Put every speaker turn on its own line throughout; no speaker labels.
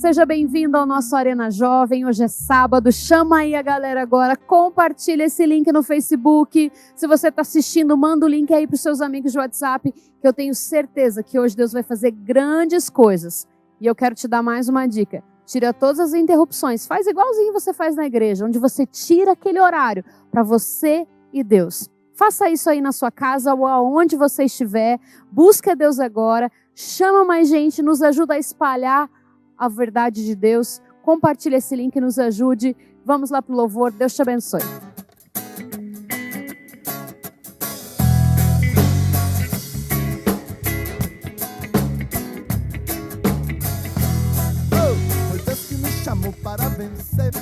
Seja bem-vindo ao nosso Arena Jovem. Hoje é sábado, chama aí a galera agora, compartilha esse link no Facebook. Se você está assistindo, manda o link aí para os seus amigos de WhatsApp, que eu tenho certeza que hoje Deus vai fazer grandes coisas. E eu quero te dar mais uma dica. Tira todas as interrupções, faz igualzinho você faz na igreja, onde você tira aquele horário para você e Deus. Faça isso aí na sua casa ou aonde você estiver. Busque a Deus agora, chama mais gente, nos ajuda a espalhar a verdade de Deus. Compartilhe esse link, nos ajude. Vamos lá pro louvor. Deus te abençoe.
Foi Deus que me chamou para vencer,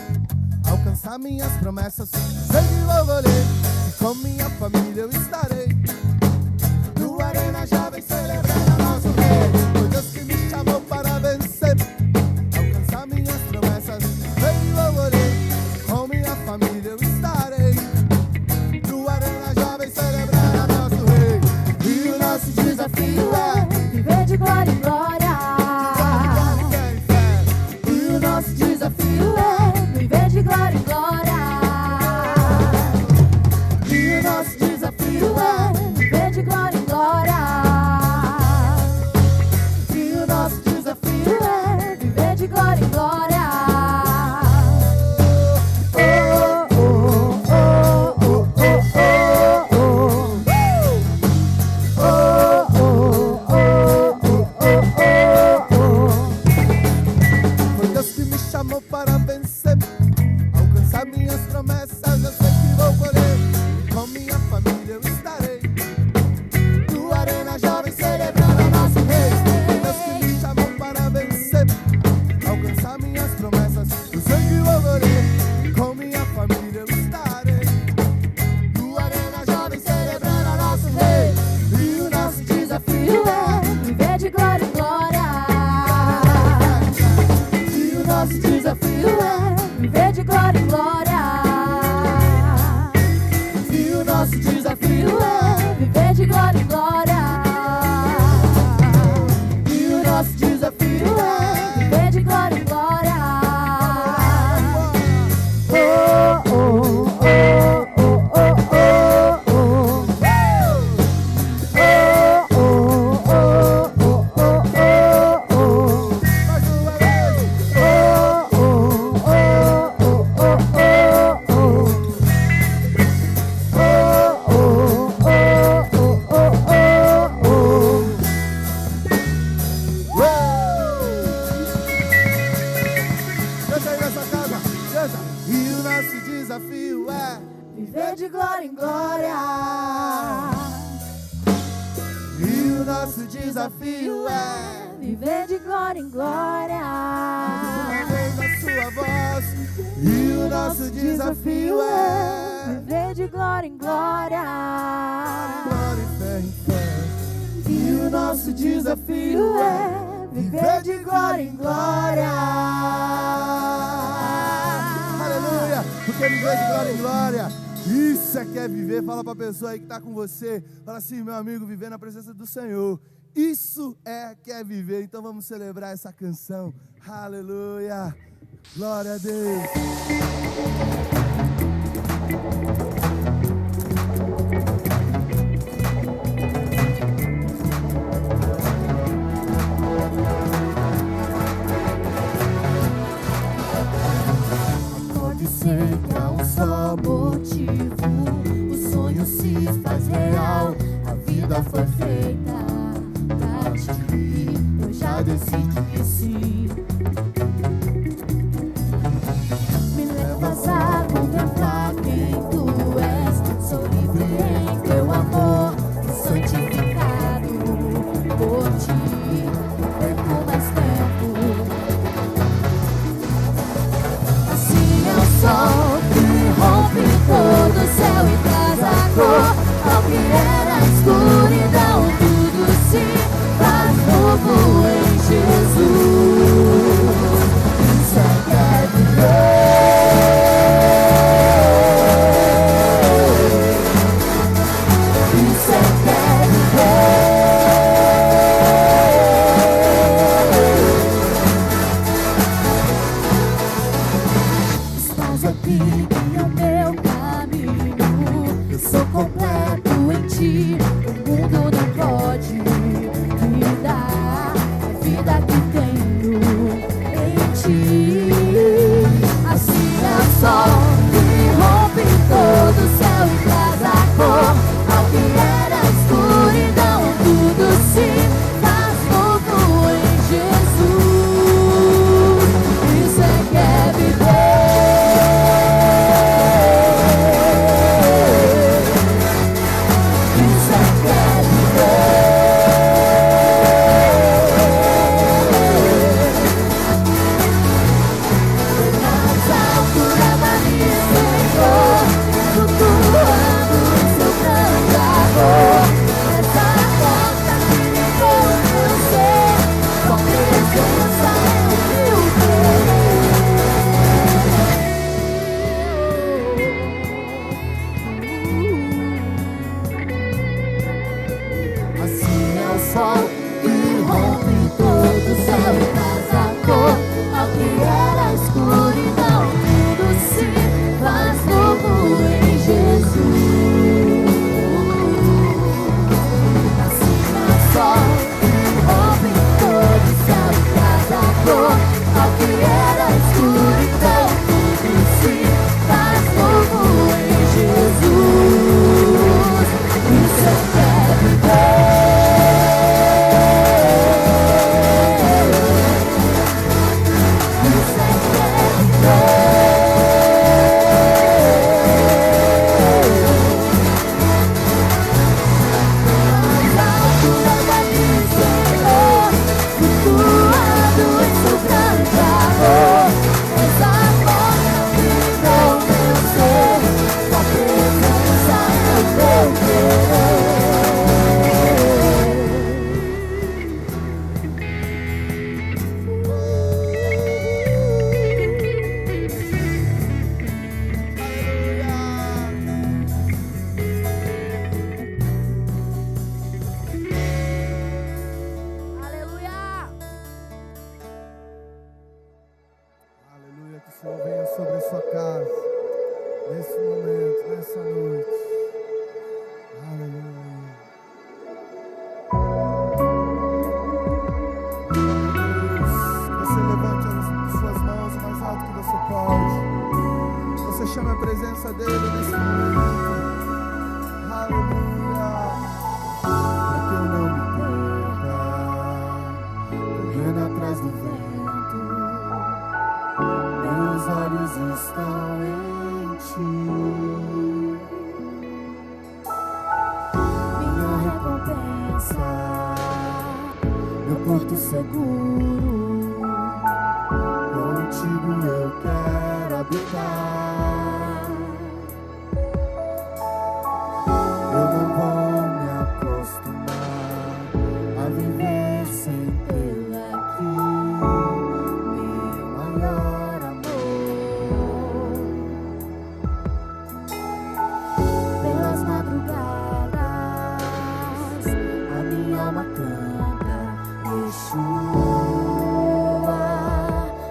alcançar minhas promessas. Sei que vou colher e com minha família eu estarei no Arena Jovem celebrando nosso rei. Foi Deus que me chamou para vencer, alcançar minhas promessas. Sei que vou colher e com minha família eu estarei no Arena Jovem celebrando nosso rei. E o nosso desafio é
Viver de glória em glória.
e o nosso desafio é
Viver de glória em glória.
e o nosso desafio é
Viver de glória em glória.
e o nosso desafio é
Viver de glória em glória.
Foi Deus que me chamou para vencer, alcançar minhas promessas. Eu sei que vou colher e com minha família eu estarei no Arena Jovem celebrando o nosso rei. Foi Deus que me chamou para vencer, alcançar minhas promessas. Eu sei que vou colher e com minha família eu estarei no Arena Jovem celebrando o nosso rei. E o nosso desafio é
Viver de glória em glória.
e o nosso desafio é
Viver de glória em glória.
e o nosso desafio é
Viver de glória em glória.
e o nosso desafio é
Viver de glória em glória.
Mais uma vez. Canta aí nessa casa, canta. E o nosso desafio é
Viver de glória em glória.
e o nosso desafio é
Viver de glória em glória.
uma vez na sua voz. E o nosso desafio é
Viver de glória em glória.
glória e fé em fé. E o nosso desafio é viver de glória em glória. Aleluia! Porque viver de glória em glória, isso é que é viver. Fala pra pessoa aí que tá com você. Fala assim, meu amigo, viver na presença do Senhor. Isso é que é viver. Então vamos celebrar essa canção. Aleluia! Glória a Deus!
Pode ser que há um só motivo. O sonho se faz real. A vida foi feita pra ti. Eu já decidi sim. Me levas a contemplar quem tu vida e o meu caminho. Eu sou completo em ti, o mundo não pode me dar a vida que tenho em ti. Assim é o sol que rompe todo o céu e traz a cor ao que era escuridão. Tudo se faz novo em Jesus. Isso é que é viver. Isso é que é mais alto leva me Senhor, flutuando em seu grande amor. Essa porta que ligou meu ser, com presença eu vi. Assim é o sol que rompe todo o céu e traz a cor ao que era escuridão. Tudo se faz novo em Jesus. Assim é o sol que rompe todo o céu e traz a cor ao que era escuridão. Tudo se faz novo em Jesus. Isso é que é viver. Isso é que é mais alto leva-me Senhor, flutuando em seu grande amor. Essa porta que ligou meu ser, com presença eu vou querer. Aleluia!
Aleluia, que o Senhor venha sobre a sua casa, nesse momento, nessa noite. Aleluia. Deus, que você levante as suas mãos o mais alto que você pode. Você chame a presença dele nesse momento. Aleluia. Para que eu não me perca, correndo atrás do vento. Meus olhos estão em ti.
Minha recompensa,
Meu porto seguro, contigo eu quero habitar. Eu não vou me acostumar a viver sem tê-lo aqui, meu maior amor.
pelas madrugadas,
A minha alma canta,
Yeshua,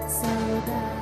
saudade.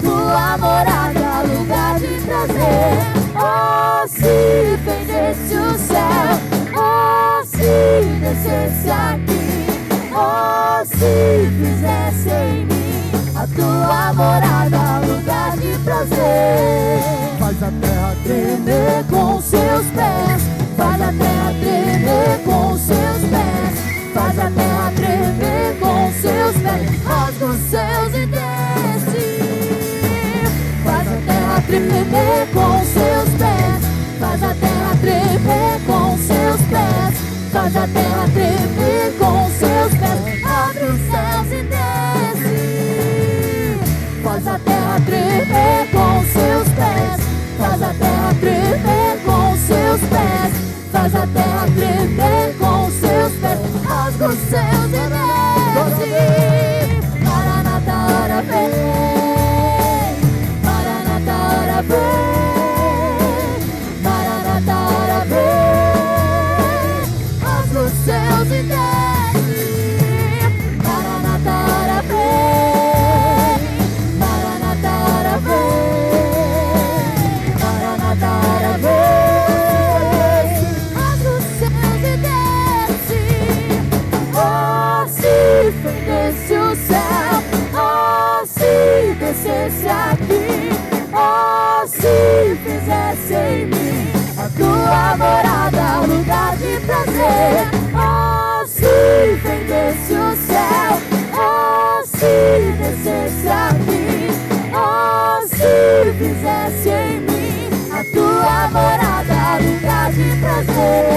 tua morada, lugar de prazer. Oh, se fendesse o céu, oh, se descesse aqui, oh, se fizesse em mim a tua morada, lugar de prazer.
Faz a terra
Tremer com seus pés, faz a terra tremer com seus pés, faz a terra tremer com seus pés, rasga os céus e desce. Faz a terra tremer com seus pés, faz a terra tremer com seus pés, faz a terra tremer com seus pés, abre os céus e desce. Faz a terra tremer com seus pés, faz a terra tremer com seus pés, faz a terra tremer com seus pés, rasga os céus e desce. Maranata, hora vem, Maranata, hora vem, Maranata, hora vem, rasga os céus e desce. Maranata, hora vem, Maranata, hora vem, Maranata, hora vem, rasga os céus e desce. Oh, se fendesse o céu, oh, se descesse aqui, oh, se fizesse em mim a tua morada, lugar de prazer. Oh, se fendesse o céu, oh, se descesse aqui, oh, se fizesse em mim a tua morada, lugar de prazer.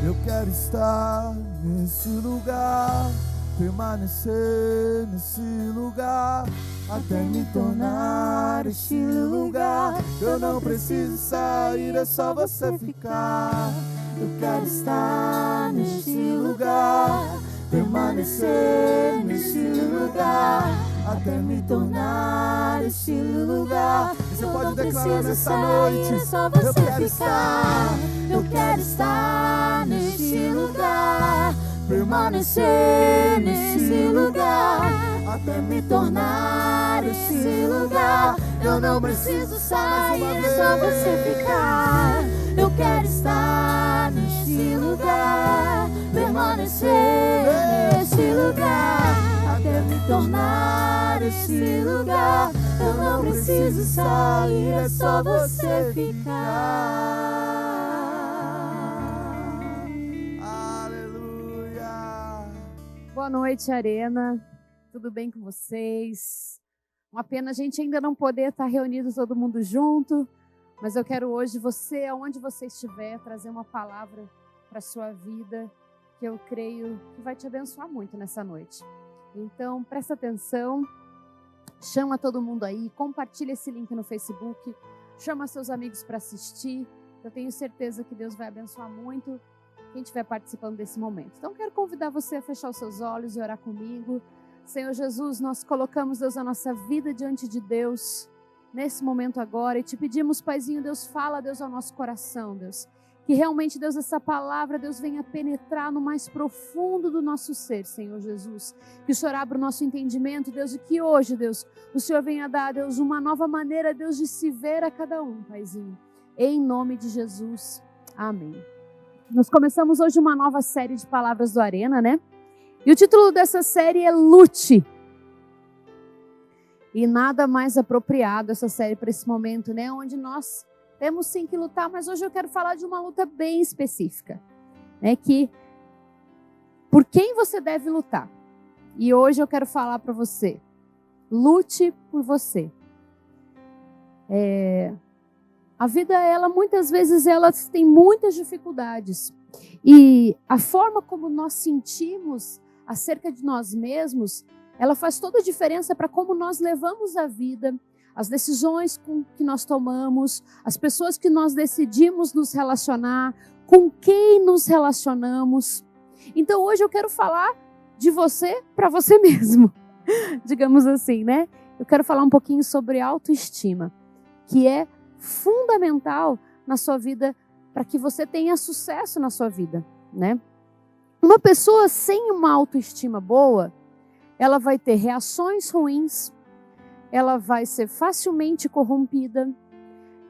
Eu quero estar nesse lugar, permanecer nesse lugar, até me tornar este lugar. Eu não preciso sair, é só você ficar. Eu quero estar neste lugar, permanecer neste lugar, até me tornar este lugar. E você pode declarar nessa noite:
é só você ficar. Eu quero estar neste lugar, permanecer nesse lugar, até me tornar esse lugar. Eu não preciso sair, é só você ficar. Eu quero estar nesse lugar, permanecer nesse lugar, até me tornar esse lugar. Eu não preciso sair, é só você ficar.
Boa noite, Arena. Tudo bem com vocês? Uma pena a gente ainda não poder estar reunido todo mundo junto, mas eu quero hoje, você, aonde você estiver, trazer uma palavra para a sua vida que eu creio que vai te abençoar muito nessa noite. Então, presta atenção, chama todo mundo aí, compartilha esse link no Facebook, chama seus amigos para assistir. Eu tenho certeza que Deus vai abençoar muito quem estiver participando desse momento. Então, quero convidar você a fechar os seus olhos e orar comigo. Senhor Jesus, nós colocamos, Deus, a nossa vida diante de Deus, nesse momento agora, e te pedimos, Paizinho, Deus, fala, Deus, ao nosso coração, Deus, que realmente, Deus, essa palavra, Deus, venha penetrar no mais profundo do nosso ser, Senhor Jesus, que o Senhor abra o nosso entendimento, Deus, e que hoje, Deus, o Senhor venha dar, Deus, uma nova maneira, Deus, de se ver a cada um, Paizinho, em nome de Jesus, amém. Nós começamos hoje uma nova série de palavras do Arena, né? E o título dessa série é Lute. E nada mais apropriado essa série para esse momento, né? Onde nós temos sim que lutar, mas hoje eu quero falar de uma luta bem específica, né? Que por quem você deve lutar. E hoje eu quero falar para você, lute por você. A vida, ela muitas vezes ela tem muitas dificuldades. E a forma como nós sentimos acerca de nós mesmos, ela faz toda a diferença para como nós levamos a vida, as decisões que nós tomamos, as pessoas que nós decidimos nos relacionar, com quem nos relacionamos. Então hoje eu quero falar de você para você mesmo, digamos assim, né? Eu quero falar um pouquinho sobre autoestima, que é fundamental na sua vida para que você tenha sucesso na sua vida, né? Uma pessoa sem uma autoestima boa, ela vai ter reações ruins, ela vai ser facilmente corrompida,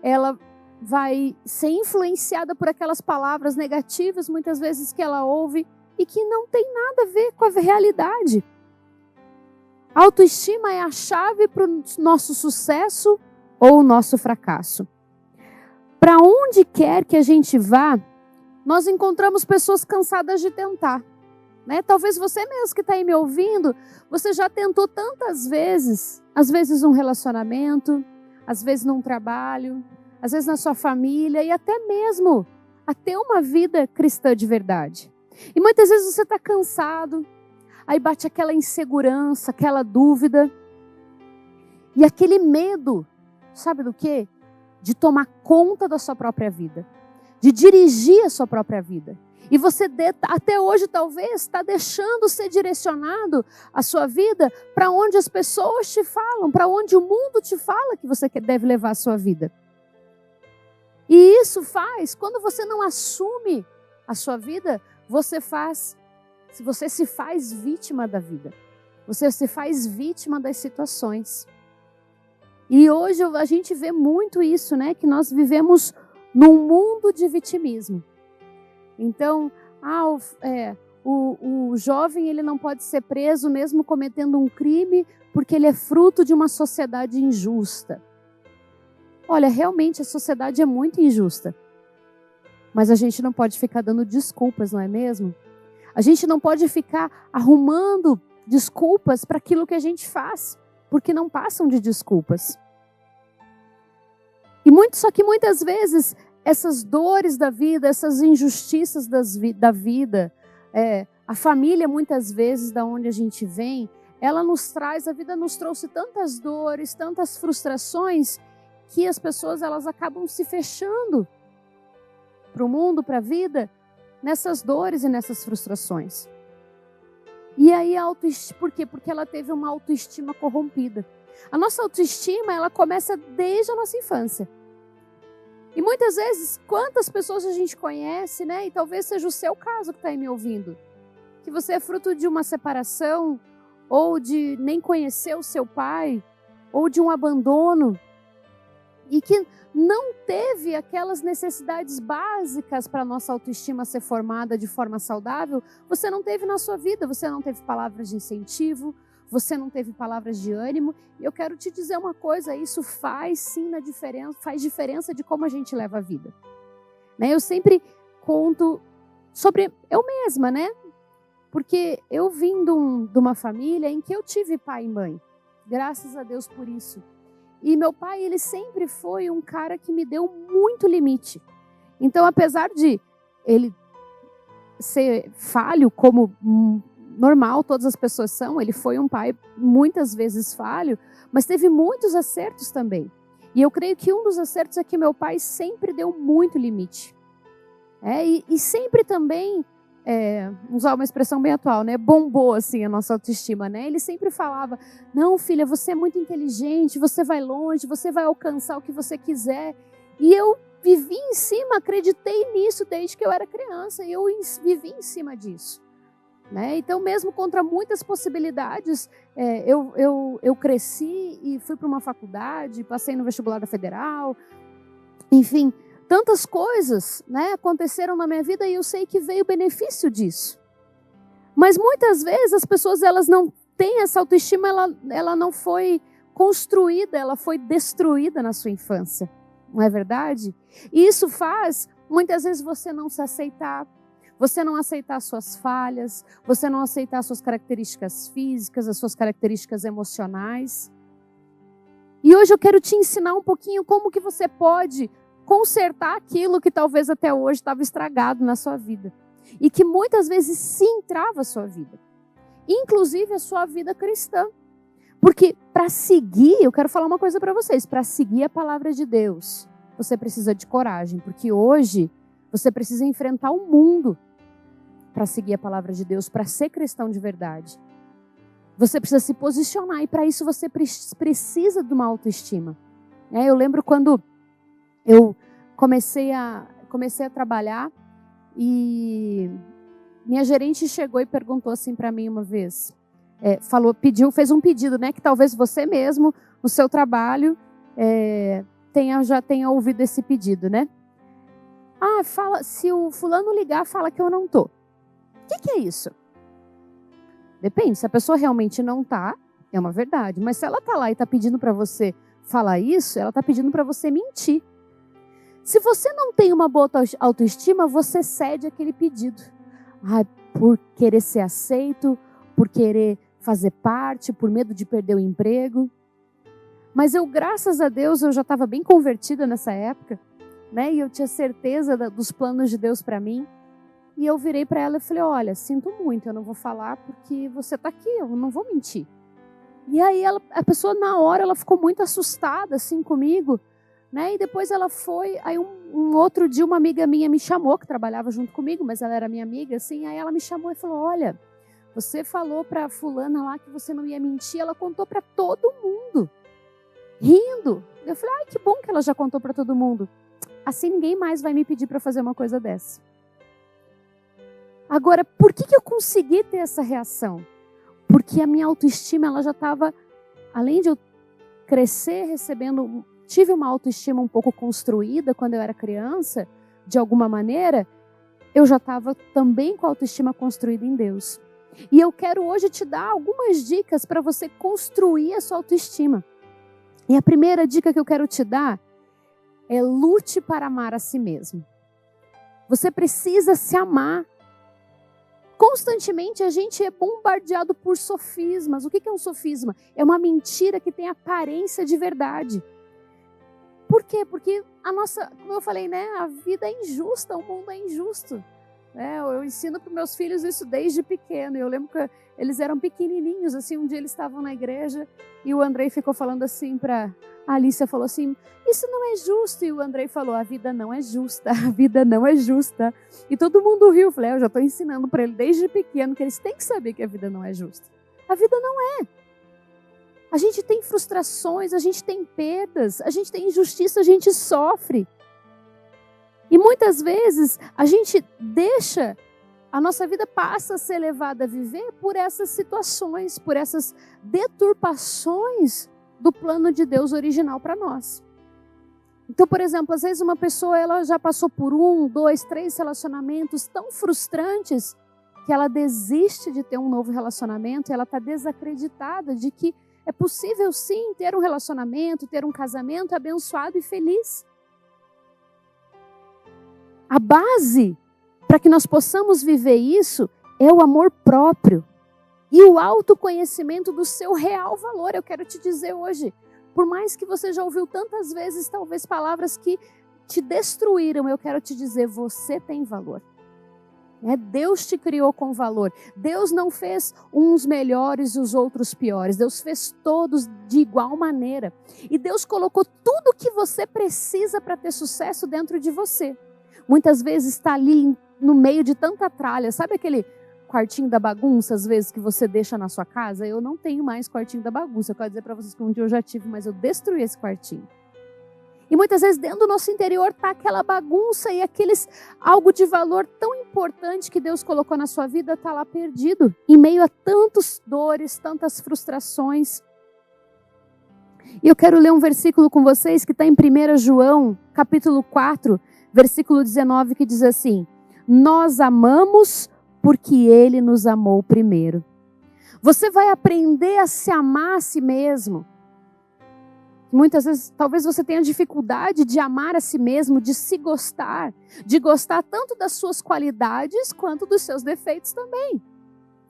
ela vai ser influenciada por aquelas palavras negativas, muitas vezes, que ela ouve e que não tem nada a ver com a realidade. A autoestima é a chave para o nosso sucesso ou o nosso fracasso. Para onde quer que a gente vá, nós encontramos pessoas cansadas de tentar, né? Talvez você mesmo que está aí me ouvindo, você já tentou tantas vezes, às vezes num relacionamento, às vezes num trabalho, às vezes na sua família e até mesmo a ter uma vida cristã de verdade. E muitas vezes você está cansado, aí bate aquela insegurança, aquela dúvida e aquele medo, sabe do quê? De tomar conta da sua própria vida, de dirigir a sua própria vida. E você até hoje talvez está deixando ser direcionado a sua vida para onde as pessoas te falam, para onde o mundo te fala que você deve levar a sua vida. E isso faz, quando você não assume a sua vida, você se faz vítima da vida. Você se faz vítima das situações. E hoje a gente vê muito isso, né? Que nós vivemos num mundo de vitimismo. Então, o jovem ele não pode ser preso mesmo cometendo um crime porque ele é fruto de uma sociedade injusta. Olha, realmente a sociedade é muito injusta. Mas a gente não pode ficar dando desculpas, não é mesmo? A gente não pode ficar arrumando desculpas para aquilo que a gente faz, porque não passam de desculpas. Só que muitas vezes essas dores da vida, essas injustiças da vida, a família muitas vezes da onde a gente vem, a vida nos trouxe tantas dores, tantas frustrações, que as pessoas elas acabam se fechando para o mundo, para a vida, nessas dores e nessas frustrações. E aí por quê? Porque ela teve uma autoestima corrompida. A nossa autoestima, ela começa desde a nossa infância. E muitas vezes, quantas pessoas a gente conhece, né? E talvez seja o seu caso que está aí me ouvindo, que você é fruto de uma separação, ou de nem conhecer o seu pai, ou de um abandono, e que não teve aquelas necessidades básicas para a nossa autoestima ser formada de forma saudável, você não teve na sua vida, você não teve palavras de incentivo, você não teve palavras de ânimo, e eu quero te dizer uma coisa, isso faz sim faz diferença de como a gente leva a vida. Né? Eu sempre conto sobre eu mesma, né? Porque eu vim de uma família em que eu tive pai e mãe, graças a Deus por isso. E meu pai, ele sempre foi um cara que me deu muito limite. Então, apesar de ele ser falho, como normal todas as pessoas são, ele foi um pai muitas vezes falho, mas teve muitos acertos também. E eu creio que um dos acertos é que meu pai sempre deu muito limite. E sempre também, usar uma expressão bem atual, né? Bombou assim a nossa autoestima, né? Ele sempre falava, não filha, você é muito inteligente, você vai longe, você vai alcançar o que você quiser. E eu vivi em cima, acreditei nisso desde que eu era criança, e eu vivi em cima disso. Né? Então mesmo contra muitas possibilidades, eu cresci e fui para uma faculdade, passei no vestibular da Federal, enfim, tantas coisas, né, aconteceram na minha vida e eu sei que veio benefício disso. Mas muitas vezes as pessoas elas não têm essa autoestima, ela não foi construída, ela foi destruída na sua infância, não é verdade? E isso faz muitas vezes você não se aceitar, você não aceitar as suas falhas, você não aceitar as suas características físicas, as suas características emocionais. E hoje eu quero te ensinar um pouquinho como que você pode consertar aquilo que talvez até hoje estava estragado na sua vida. E que muitas vezes sim trava a sua vida. Inclusive a sua vida cristã. Porque para seguir, eu quero falar uma coisa para vocês, para seguir a palavra de Deus, você precisa de coragem, porque hoje você precisa enfrentar o mundo para seguir a palavra de Deus, para ser cristão de verdade. Você precisa se posicionar e para isso você precisa de uma autoestima. Eu lembro quando eu comecei a trabalhar e minha gerente chegou e perguntou assim para mim uma vez, fez um pedido, né, que talvez você mesmo, no seu trabalho, já tenha ouvido esse pedido, né? Se o fulano ligar, fala que eu não tô. O que é isso? Depende, se a pessoa realmente não tá, é uma verdade. Mas se ela tá lá e tá pedindo para você falar isso, ela tá pedindo para você mentir. Se você não tem uma boa autoestima, você cede aquele pedido. Por querer ser aceito, por querer fazer parte, por medo de perder o emprego. Mas graças a Deus, eu já estava bem convertida nessa época, né? E eu tinha certeza dos planos de Deus para mim. E eu virei para ela e falei, olha, sinto muito, eu não vou falar porque você está aqui, eu não vou mentir. E aí a pessoa na hora, ela ficou muito assustada assim comigo, né? E depois ela foi, aí um outro dia uma amiga minha me chamou, que trabalhava junto comigo, mas ela era minha amiga, assim, aí ela me chamou e falou, olha, você falou para fulana lá que você não ia mentir, ela contou para todo mundo, rindo. Eu falei, que bom que ela já contou para todo mundo. Assim ninguém mais vai me pedir para fazer uma coisa dessa. Agora, por que eu consegui ter essa reação? Porque a minha autoestima, ela já estava, além de eu crescer tive uma autoestima um pouco construída quando eu era criança, de alguma maneira, eu já estava também com a autoestima construída em Deus. E eu quero hoje te dar algumas dicas para você construir a sua autoestima. E a primeira dica que eu quero te dar é lute para amar a si mesmo. Você precisa se amar. Constantemente a gente é bombardeado por sofismas. O que é um sofisma? É uma mentira que tem aparência de verdade. Por quê? Porque como eu falei, né, a vida é injusta, o mundo é injusto. Eu ensino para os meus filhos isso desde pequeno. Eu lembro que eles eram pequenininhos, assim, um dia eles estavam na igreja e o Andrei ficou falando assim para a Alicia, falou assim, isso não é justo. E o Andrei falou, a vida não é justa, a vida não é justa. E todo mundo riu. Eu falei, eu já estou ensinando para ele desde pequeno que eles têm que saber que a vida não é justa. A vida não é. A gente tem frustrações, a gente tem perdas, a gente tem injustiça, a gente sofre. E muitas vezes a gente a nossa vida passa a ser levada a viver por essas situações, por essas deturpações do plano de Deus original para nós. Então, por exemplo, às vezes uma pessoa ela já passou por 1, 2, 3 relacionamentos tão frustrantes que ela desiste de ter um novo relacionamento e ela está desacreditada de que é possível sim ter um relacionamento, ter um casamento abençoado e feliz. A base para que nós possamos viver isso é o amor próprio e o autoconhecimento do seu real valor. Eu quero te dizer hoje, por mais que você já ouviu tantas vezes, talvez palavras que te destruíram, eu quero te dizer, você tem valor. Deus te criou com valor. Deus não fez uns melhores e os outros piores. Deus fez todos de igual maneira. E Deus colocou tudo o que você precisa para ter sucesso dentro de você. Muitas vezes está ali no meio de tanta tralha. Sabe aquele quartinho da bagunça, às vezes, que você deixa na sua casa? Eu não tenho mais quartinho da bagunça. Eu quero dizer para vocês que um dia eu já tive, mas eu destruí esse quartinho. E muitas vezes dentro do nosso interior está aquela bagunça e algo de valor tão importante que Deus colocou na sua vida está lá perdido. Em meio a tantas dores, tantas frustrações. E eu quero ler um versículo com vocês que está em 1 João, capítulo 4, versículo 19, que diz assim: nós amamos porque Ele nos amou primeiro. Você vai aprender a se amar a si mesmo. Muitas vezes, talvez você tenha dificuldade de amar a si mesmo, de se gostar, de gostar tanto das suas qualidades quanto dos seus defeitos também.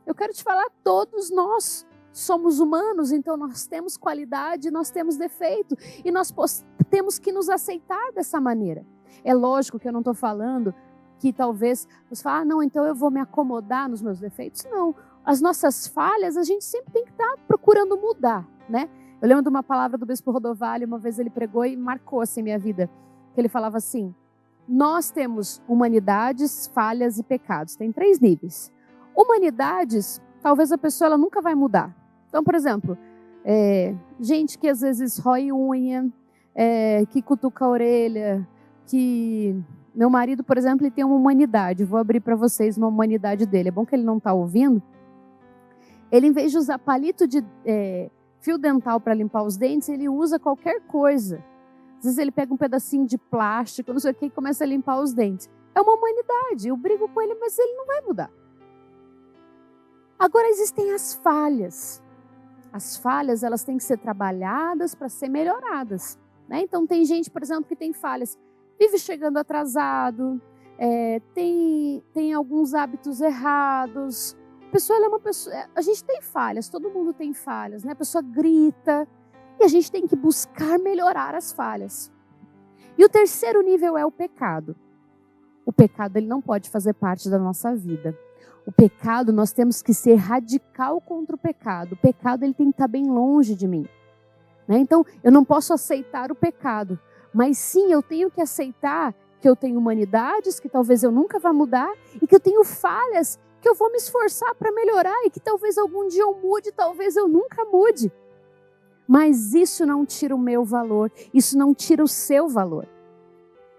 Eu quero te falar, todos nós somos humanos, então nós temos qualidade, nós temos defeito e nós temos que nos aceitar dessa maneira. É lógico que eu não estou falando que talvez você fale, não, então eu vou me acomodar nos meus defeitos. Não, as nossas falhas a gente sempre tem que estar procurando mudar. né? Eu lembro de uma palavra do Bispo Rodovalho, uma vez ele pregou e marcou assim minha vida, que ele falava assim: nós temos humanidades, falhas e pecados. Tem 3 níveis. Humanidades, talvez a pessoa ela nunca vai mudar. Então, por exemplo, gente que às vezes rói unha, que cutuca a orelha, que... Meu marido, por exemplo, ele tem uma humanidade. Vou abrir para vocês uma humanidade dele. É bom que ele não está ouvindo. Ele, em vez de usar palito de fio dental para limpar os dentes, ele usa qualquer coisa. Às vezes ele pega um pedacinho de plástico, não sei o que, e começa a limpar os dentes. É uma humanidade. Eu brigo com ele, mas ele não vai mudar. Agora existem as falhas. As falhas, elas têm que ser trabalhadas para ser melhoradas, né? Então tem gente, por exemplo, que tem falhas. Vive chegando atrasado, tem alguns hábitos errados. A pessoa, ela é uma pessoa... A gente tem falhas, todo mundo tem falhas, né? A pessoa grita e a gente tem que buscar melhorar as falhas. E o terceiro nível é o pecado. O pecado, ele não pode fazer parte da nossa vida. O pecado, nós temos que ser radical contra o pecado. O pecado, ele tem que estar bem longe de mim, né? Então, eu não posso aceitar o pecado. Mas sim, eu tenho que aceitar que eu tenho humanidades, que talvez eu nunca vá mudar, e que eu tenho falhas, que eu vou me esforçar para melhorar, e que talvez algum dia eu mude, talvez eu nunca mude. Mas isso não tira o meu valor, isso não tira o seu valor.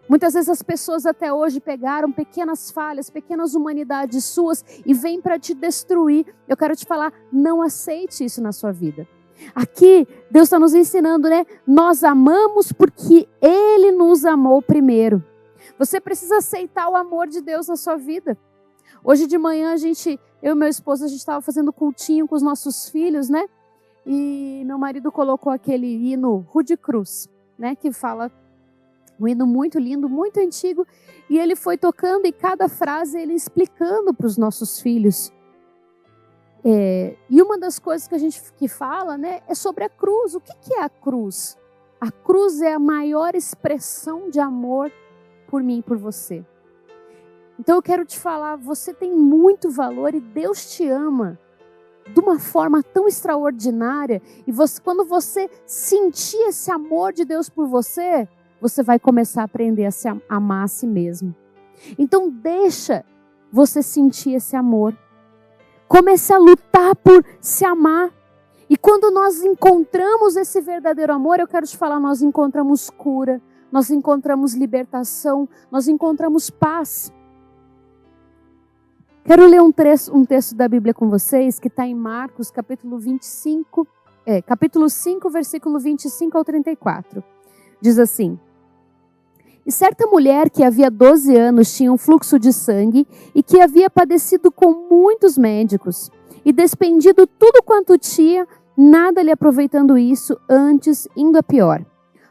Muitas vezes as pessoas até hoje pegaram pequenas falhas, pequenas humanidades suas, e vêm para te destruir. Eu quero te falar, não aceite isso na sua vida. Aqui, Deus está nos ensinando, né? Nós amamos porque Ele nos amou primeiro. Você precisa aceitar o amor de Deus na sua vida. Hoje de manhã, eu e meu esposo, a gente estava fazendo cultinho com os nossos filhos, né? E meu marido colocou aquele hino Rude Cruz, né? Que fala um hino muito lindo, muito antigo. E ele foi tocando e cada frase ele explicando para os nossos filhos. E uma das coisas que a gente fala, né, é sobre a cruz. O que é a cruz? A cruz é a maior expressão de amor por mim e por você. Então eu quero te falar, você tem muito valor e Deus te ama de uma forma tão extraordinária. E quando você sentir esse amor de Deus por você, você vai começar a aprender a se amar a si mesmo. Então deixa você sentir esse amor. Comece a lutar por se amar. E quando nós encontramos esse verdadeiro amor, eu quero te falar, nós encontramos cura, nós encontramos libertação, nós encontramos paz. Quero ler um texto da Bíblia com vocês, que está em Marcos, capítulo 5, versículo 25 ao 34. Diz assim: E certa mulher que havia 12 anos tinha um fluxo de sangue e que havia padecido com muitos médicos e despendido tudo quanto tinha, nada lhe aproveitando isso, antes indo a pior.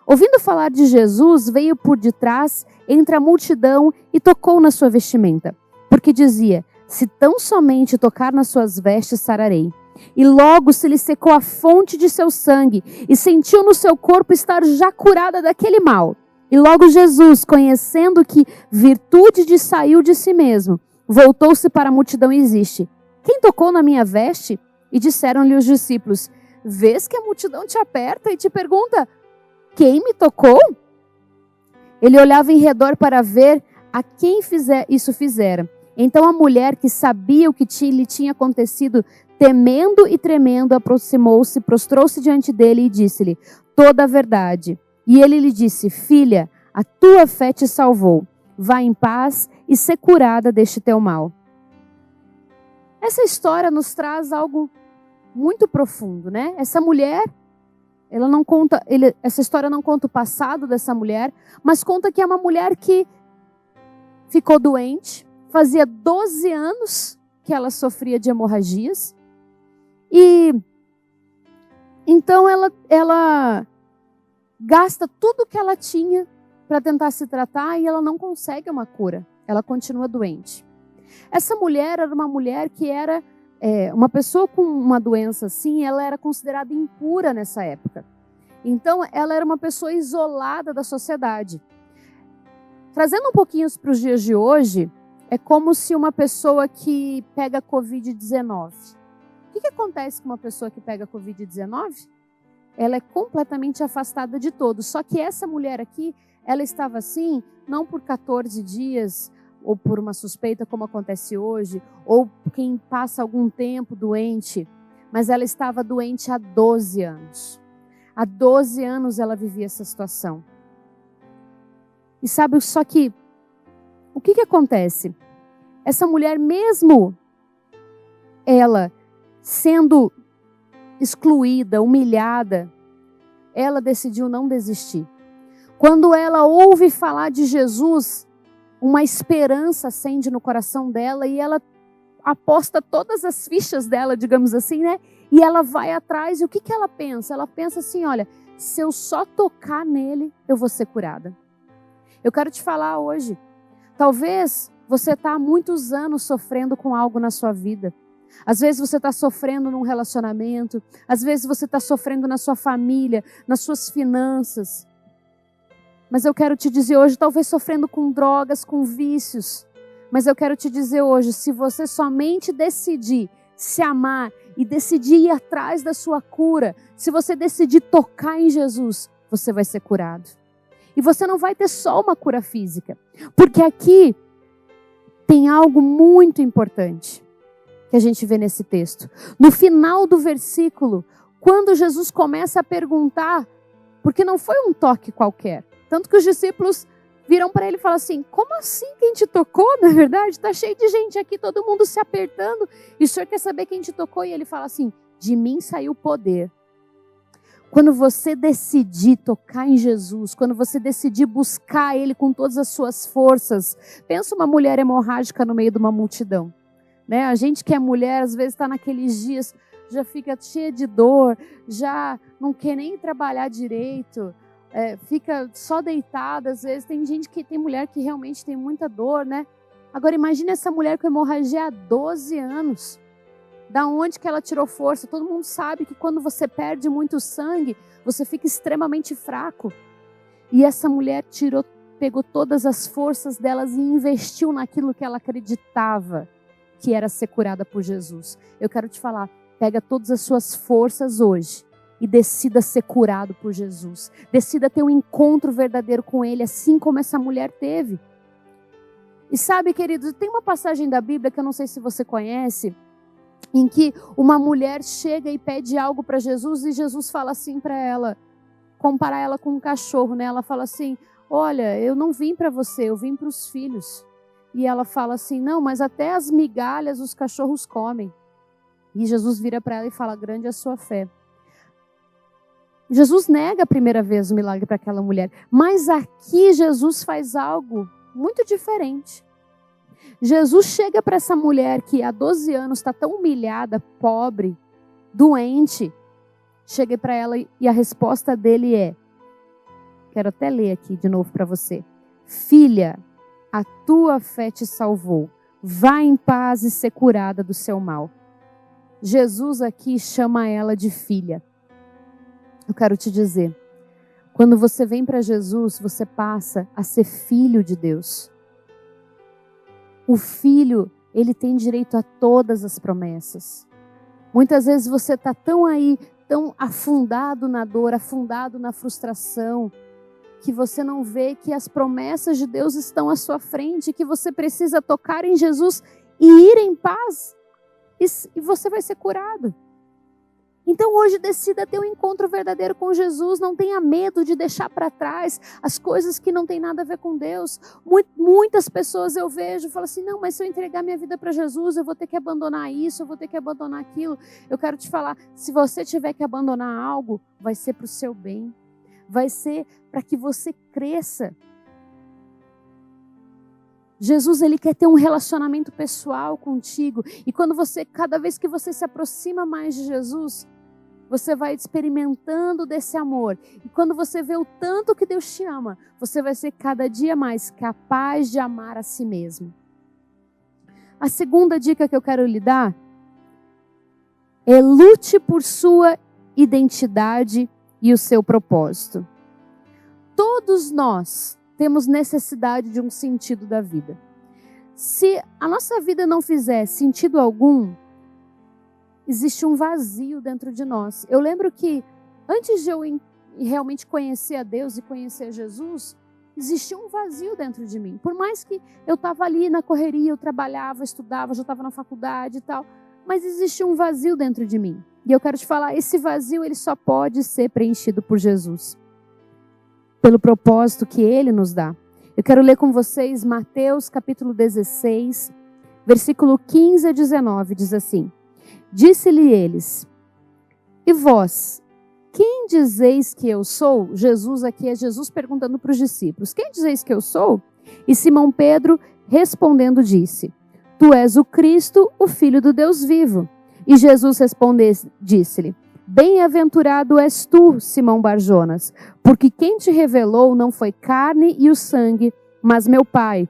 Ouvindo falar de Jesus, veio por detrás, entre a multidão, e tocou na sua vestimenta, porque dizia: se tão somente tocar nas suas vestes, sararei. E logo se lhe secou a fonte de seu sangue, e sentiu no seu corpo estar já curada daquele mal. E logo Jesus, conhecendo que virtude saiu de si mesmo, voltou-se para a multidão e disse: quem tocou na minha veste? E disseram-lhe os discípulos: vês que a multidão te aperta e te pergunta: quem me tocou? Ele olhava em redor para ver a quem isso fizera. Então a mulher, que sabia o que lhe tinha acontecido, temendo e tremendo, aproximou-se, prostrou-se diante dele e disse-lhe toda a verdade. E ele lhe disse: filha, a tua fé te salvou. Vá em paz e ser curada deste teu mal. Essa história nos traz algo muito profundo, né? Essa mulher, essa história não conta o passado dessa mulher, mas conta que é uma mulher que ficou doente. Fazia 12 anos que ela sofria de hemorragias. E então ela gasta tudo que ela tinha para tentar se tratar e ela não consegue uma cura. Ela continua doente. Essa mulher era uma mulher que era uma pessoa com uma doença assim, ela era considerada impura nessa época. Então ela era uma pessoa isolada da sociedade. Trazendo um pouquinho para os dias de hoje, é como se uma pessoa que pega Covid-19. O que acontece com uma pessoa que pega Covid-19? ela é completamente afastada de todos. Só que essa mulher aqui, ela estava assim, não por 14 dias, ou por uma suspeita como acontece hoje, ou quem passa algum tempo doente, mas ela estava doente há 12 anos. Há 12 anos ela vivia essa situação. E sabe, só que, o que acontece? Essa mulher, mesmo ela sendo excluída, humilhada, ela decidiu não desistir. Quando ela ouve falar de Jesus, uma esperança acende no coração dela e ela aposta todas as fichas dela, digamos assim, né? E ela vai atrás. E o que ela pensa? Ela pensa assim, olha, se eu só tocar nele, eu vou ser curada. Eu quero te falar hoje, talvez você está há muitos anos sofrendo com algo na sua vida. Às vezes você está sofrendo num relacionamento, às vezes você está sofrendo na sua família, nas suas finanças. Mas eu quero te dizer hoje, talvez sofrendo com drogas, com vícios. Mas eu quero te dizer hoje, se você somente decidir se amar e decidir ir atrás da sua cura, se você decidir tocar em Jesus, você vai ser curado. E você não vai ter só uma cura física. Porque aqui tem algo muito importante que a gente vê nesse texto. No final do versículo, quando Jesus começa a perguntar, porque não foi um toque qualquer. Tanto que os discípulos viram para ele e falaram assim, como assim quem te tocou, na verdade? Está cheio de gente aqui, todo mundo se apertando. E o senhor quer saber quem te tocou? E ele fala assim, de mim saiu poder. Quando você decidir tocar em Jesus, quando você decidir buscar Ele com todas as suas forças, pensa uma mulher hemorrágica no meio de uma multidão. Né? A gente que é mulher, às vezes está naqueles dias, já fica cheia de dor, já não quer nem trabalhar direito, fica só deitada, às vezes tem mulher que realmente tem muita dor, né? Agora imagine essa mulher com hemorragia há 12 anos. Da onde que ela tirou força? Todo mundo sabe que quando você perde muito sangue, você fica extremamente fraco. E essa mulher pegou todas as forças delas e investiu naquilo que ela acreditava que era ser curada por Jesus. Eu quero te falar, pega todas as suas forças hoje e decida ser curado por Jesus. Decida ter um encontro verdadeiro com Ele, assim como essa mulher teve. E sabe, queridos, tem uma passagem da Bíblia que eu não sei se você conhece, em que uma mulher chega e pede algo para Jesus e Jesus fala assim para ela, compara ela com um cachorro, né? Ela fala assim, olha, eu não vim para você, eu vim para os filhos. E ela fala assim, não, mas até as migalhas os cachorros comem. E Jesus vira para ela e fala, grande é a sua fé. Jesus nega a primeira vez o milagre para aquela mulher, mas aqui Jesus faz algo muito diferente. Jesus chega para essa mulher que há 12 anos está tão humilhada, pobre, doente. Chega para ela e a resposta dele é, quero até ler aqui de novo para você. Filha, a tua fé te salvou. Vá em paz e ser curada do seu mal. Jesus aqui chama ela de filha. Eu quero te dizer, quando você vem para Jesus, você passa a ser filho de Deus. O filho, ele tem direito a todas as promessas. Muitas vezes você está tão afundado na dor, afundado na frustração, que você não vê que as promessas de Deus estão à sua frente, que você precisa tocar em Jesus e ir em paz, e você vai ser curado. Então hoje decida ter um encontro verdadeiro com Jesus, não tenha medo de deixar para trás as coisas que não tem nada a ver com Deus. Muitas pessoas eu vejo, falam assim, não, mas se eu entregar minha vida para Jesus, eu vou ter que abandonar isso, eu vou ter que abandonar aquilo. Eu quero te falar, se você tiver que abandonar algo, vai ser para o seu bem, vai ser para que você cresça. Jesus, ele quer ter um relacionamento pessoal contigo, e cada vez que você se aproxima mais de Jesus, você vai experimentando desse amor. E quando você vê o tanto que Deus te ama, você vai ser cada dia mais capaz de amar a si mesmo. A segunda dica que eu quero lhe dar é lute por sua identidade e o seu propósito. Todos nós temos necessidade de um sentido da vida. Se a nossa vida não fizer sentido algum, existe um vazio dentro de nós. Eu lembro que Antes de eu realmente conhecer a Deus e conhecer Jesus, existia um vazio dentro de mim. Por mais que eu estava ali na correria, eu trabalhava, estudava, já estava na faculdade e tal, mas existia um vazio dentro de mim. E eu quero te falar, esse vazio ele só pode ser preenchido por Jesus, pelo propósito que Ele nos dá. Eu quero ler com vocês Mateus capítulo 16, versículo 15 a 19, diz assim: Disse-lhe eles, e vós, quem dizeis que eu sou? Jesus aqui é Jesus perguntando para os discípulos, quem dizeis que eu sou? E Simão Pedro respondendo disse, tu és o Cristo, o Filho do Deus vivo. E Jesus respondeu, disse-lhe, bem-aventurado és tu, Simão Barjonas, porque quem te revelou não foi carne e o sangue, mas meu Pai,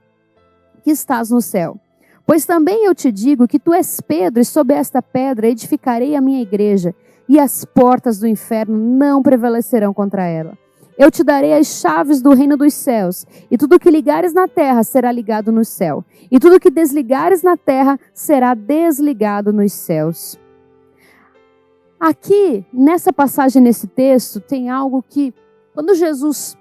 que estás no céu. Pois também eu te digo que tu és Pedro, e sob esta pedra edificarei a minha igreja, e as portas do inferno não prevalecerão contra ela. Eu te darei as chaves do reino dos céus, e tudo que ligares na terra será ligado no céu, e tudo que desligares na terra será desligado nos céus. Aqui, nessa passagem, nesse texto, tem algo que, quando Jesus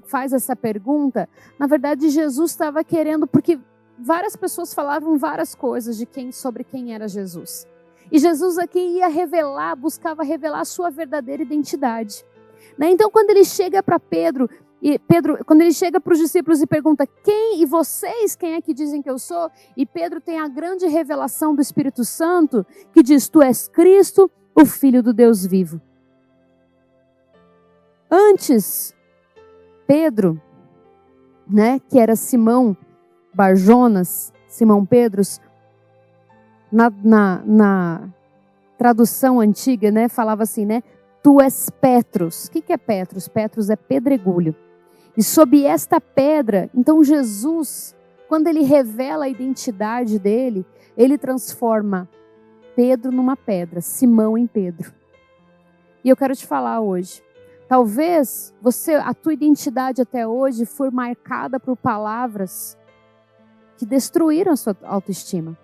faz essa pergunta, na verdade Jesus estava querendo, porque várias pessoas falavam várias coisas sobre quem era Jesus. E Jesus aqui ia revelar, buscava revelar a sua verdadeira identidade. Então, quando ele chega para Pedro, quando ele chega para os discípulos e pergunta, quem é que dizem que eu sou? E Pedro tem a grande revelação do Espírito Santo, que diz, tu és Cristo, o Filho do Deus vivo. Antes, Pedro, que era Simão Barjonas, Simão Pedros, na tradução antiga, falava assim, tu és Petros. O que é Petros? Petros é pedregulho. E sob esta pedra, então Jesus, quando ele revela a identidade dele, ele transforma Pedro numa pedra, Simão em Pedro. E eu quero te falar hoje, talvez a tua identidade até hoje foi marcada por palavras que destruíram a sua autoestima.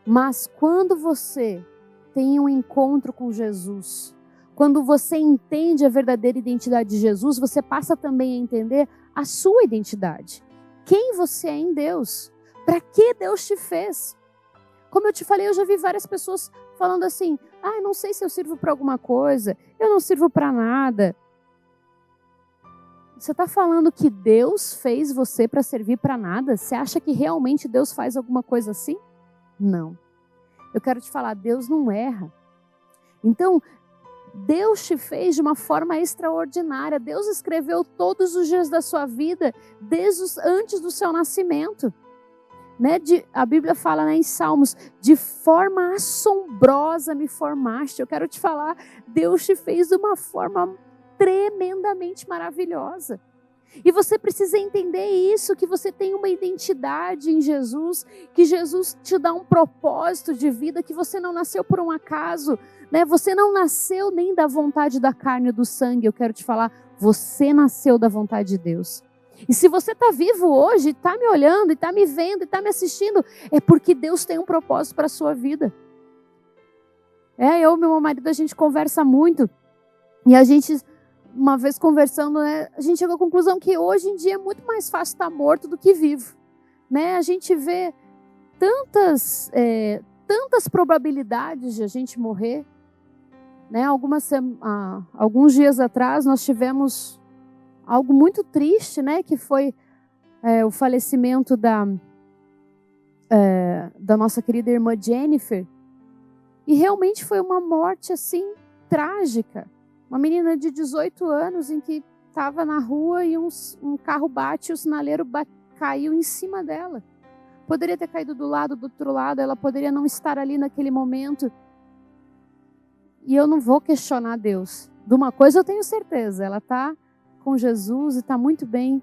Mas quando você tem um encontro com Jesus, quando você entende a verdadeira identidade de Jesus, você passa também a entender a sua identidade. Quem você é em Deus? Para que Deus te fez? Como eu te falei, eu já vi várias pessoas falando assim, eu não sei se eu sirvo para alguma coisa, eu não sirvo para nada. Você está falando que Deus fez você para servir para nada? Você acha que realmente Deus faz alguma coisa assim? Não. Eu quero te falar, Deus não erra. Então, Deus te fez de uma forma extraordinária. Deus escreveu todos os dias da sua vida, antes do seu nascimento. A Bíblia fala em Salmos, de forma assombrosa me formaste. Eu quero te falar, Deus te fez de uma forma tremendamente maravilhosa. E você precisa entender isso, que você tem uma identidade em Jesus, que Jesus te dá um propósito de vida, que você não nasceu por um acaso, Você não nasceu nem da vontade da carne e do sangue. Eu quero te falar, você nasceu da vontade de Deus. E se você está vivo hoje, está me olhando, está me vendo, está me assistindo, é porque Deus tem um propósito para a sua vida. Eu e meu marido, a gente conversa muito, e a gente, uma vez conversando, a gente chegou à conclusão que hoje em dia é muito mais fácil estar morto do que vivo. A gente vê tantas probabilidades de a gente morrer. Alguns dias atrás nós tivemos algo muito triste, que foi o falecimento da nossa querida irmã Jennifer. E realmente foi uma morte assim trágica. Uma menina de 18 anos em que estava na rua e um carro bate e o sinaleiro caiu em cima dela. Poderia ter caído do outro lado, ela poderia não estar ali naquele momento. E eu não vou questionar Deus. De uma coisa eu tenho certeza, ela está com Jesus e está muito bem.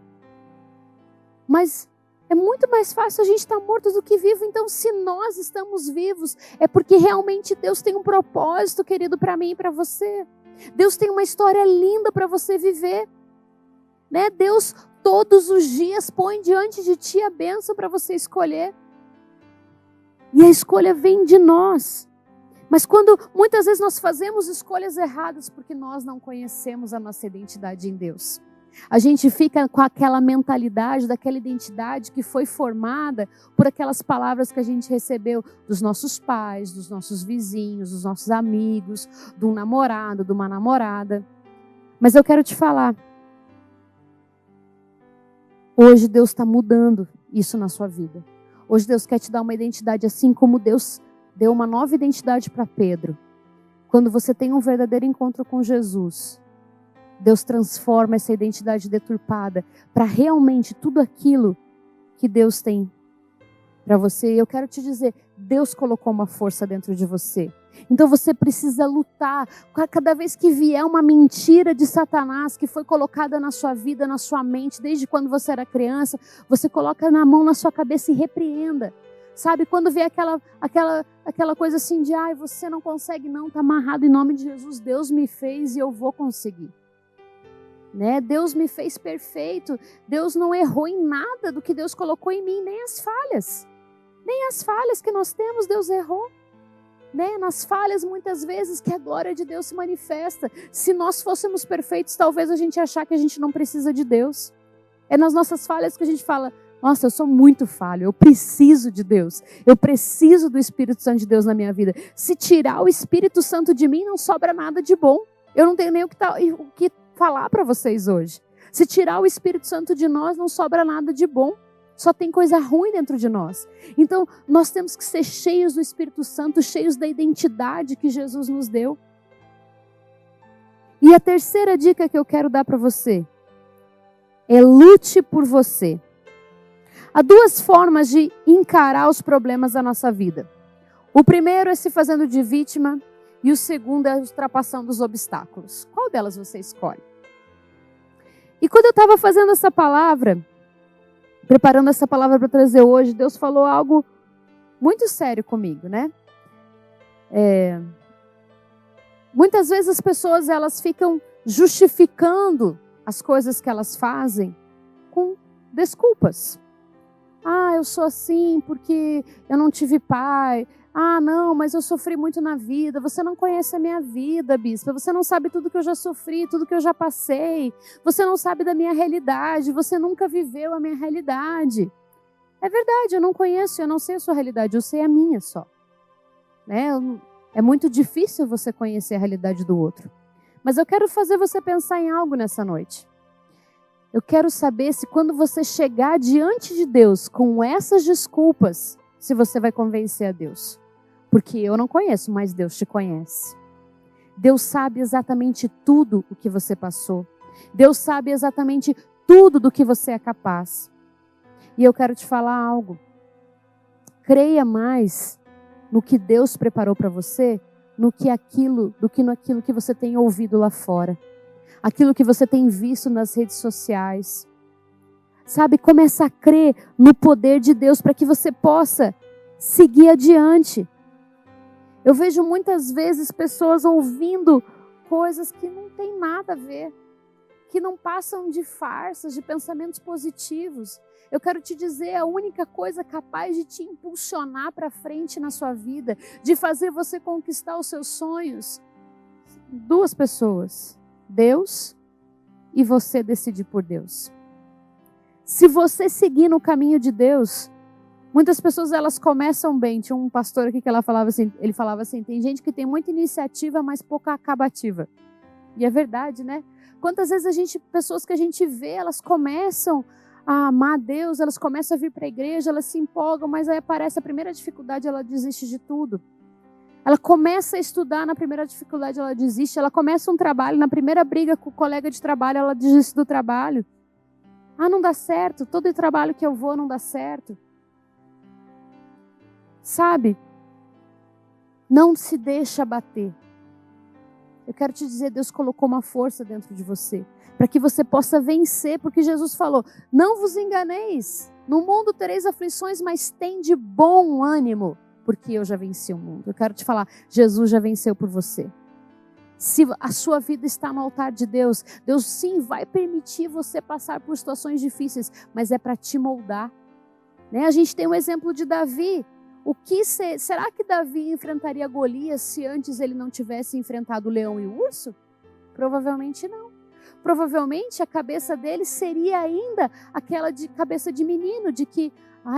Mas é muito mais fácil a gente estar morto do que vivo. Então, se nós estamos vivos, é porque realmente Deus tem um propósito, querido, para mim e para você. Deus tem uma história linda para você viver. Deus todos os dias põe diante de ti a bênção para você escolher. E a escolha vem de nós. Mas quando muitas vezes nós fazemos escolhas erradas porque nós não conhecemos a nossa identidade em Deus. A gente fica com aquela mentalidade, daquela identidade que foi formada por aquelas palavras que a gente recebeu dos nossos pais, dos nossos vizinhos, dos nossos amigos, de um namorado, de uma namorada. Mas eu quero te falar, hoje Deus está mudando isso na sua vida. Hoje Deus quer te dar uma identidade, assim como Deus deu uma nova identidade para Pedro. Quando você tem um verdadeiro encontro com Jesus, Deus transforma essa identidade deturpada para realmente tudo aquilo que Deus tem para você. E eu quero te dizer, Deus colocou uma força dentro de você. Então você precisa lutar. Cada vez que vier uma mentira de Satanás que foi colocada na sua vida, na sua mente, desde quando você era criança, você coloca na mão na sua cabeça e repreenda. Sabe, quando vier aquela coisa assim de, você não consegue não, está amarrado em nome de Jesus, Deus me fez e eu vou conseguir. Né? Deus me fez perfeito, Deus não errou em nada do que Deus colocou em mim, nem as falhas. Nem as falhas que nós temos, Deus errou. Né? Nas falhas, muitas vezes, que a glória de Deus se manifesta. Se nós fôssemos perfeitos, talvez a gente achar que a gente não precisa de Deus. É nas nossas falhas que a gente fala, nossa, eu sou muito falho, eu preciso de Deus. Eu preciso do Espírito Santo de Deus na minha vida. Se tirar o Espírito Santo de mim, não sobra nada de bom. Eu não tenho nem o que falar para vocês hoje. Se tirar o Espírito Santo de nós, não sobra nada de bom. Só tem coisa ruim dentro de nós. Então, nós temos que ser cheios do Espírito Santo, cheios da identidade que Jesus nos deu. E a terceira dica que eu quero dar para você é lute por você. Há duas formas de encarar os problemas da nossa vida. O primeiro é se fazendo de vítima e o segundo é ultrapassando os obstáculos. Qual delas você escolhe? E quando eu estava fazendo essa palavra, preparando essa palavra para trazer hoje, Deus falou algo muito sério comigo, né? Muitas vezes as pessoas elas ficam justificando as coisas que elas fazem com desculpas. Eu sou assim porque eu não tive pai. Não, mas eu sofri muito na vida. Você não conhece a minha vida, bispa. Você não sabe tudo que eu já sofri, tudo que eu já passei. Você não sabe da minha realidade. Você nunca viveu a minha realidade. É verdade, eu não conheço, eu não sei a sua realidade. Eu sei a minha só. Né? É muito difícil você conhecer a realidade do outro. Mas eu quero fazer você pensar em algo nessa noite. Eu quero saber se quando você chegar diante de Deus com essas desculpas, se você vai convencer a Deus. Porque eu não conheço, mas Deus te conhece. Deus sabe exatamente tudo o que você passou. Deus sabe exatamente tudo do que você é capaz. E eu quero te falar algo. Creia mais no que Deus preparou para você, do que naquilo que você tem ouvido lá fora. Aquilo que você tem visto nas redes sociais. Sabe, começa a crer no poder de Deus para que você possa seguir adiante. Eu vejo muitas vezes pessoas ouvindo coisas que não tem nada a ver, que não passam de farsas, de pensamentos positivos. Eu quero te dizer, a única coisa capaz de te impulsionar para frente na sua vida, de fazer você conquistar os seus sonhos, duas pessoas, Deus e você decidir por Deus. Se você seguir no caminho de Deus, muitas pessoas elas começam bem. Tinha um pastor aqui que ele falava assim, tem gente que tem muita iniciativa, mas pouca acabativa. E é verdade, né? Quantas vezes pessoas que a gente vê, elas começam a amar Deus, elas começam a vir para a igreja, elas se empolgam, mas aí aparece a primeira dificuldade, ela desiste de tudo. Ela começa a estudar, na primeira dificuldade ela desiste, ela começa um trabalho, na primeira briga com o colega de trabalho, ela desiste do trabalho. Não dá certo, todo trabalho que eu vou não dá certo. Sabe? Não se deixa abater. Eu quero te dizer, Deus colocou uma força dentro de você, para que você possa vencer, porque Jesus falou, não vos enganeis, no mundo tereis aflições, mas tende bom ânimo, porque eu já venci o mundo. Eu quero te falar, Jesus já venceu por você. Se a sua vida está no altar de Deus, Deus sim vai permitir você passar por situações difíceis, mas é para te moldar. Né? A gente tem um exemplo de Davi. Será que Davi enfrentaria Golias se antes ele não tivesse enfrentado o leão e o urso? Provavelmente não. Provavelmente a cabeça dele seria ainda aquela de cabeça de menino, de que,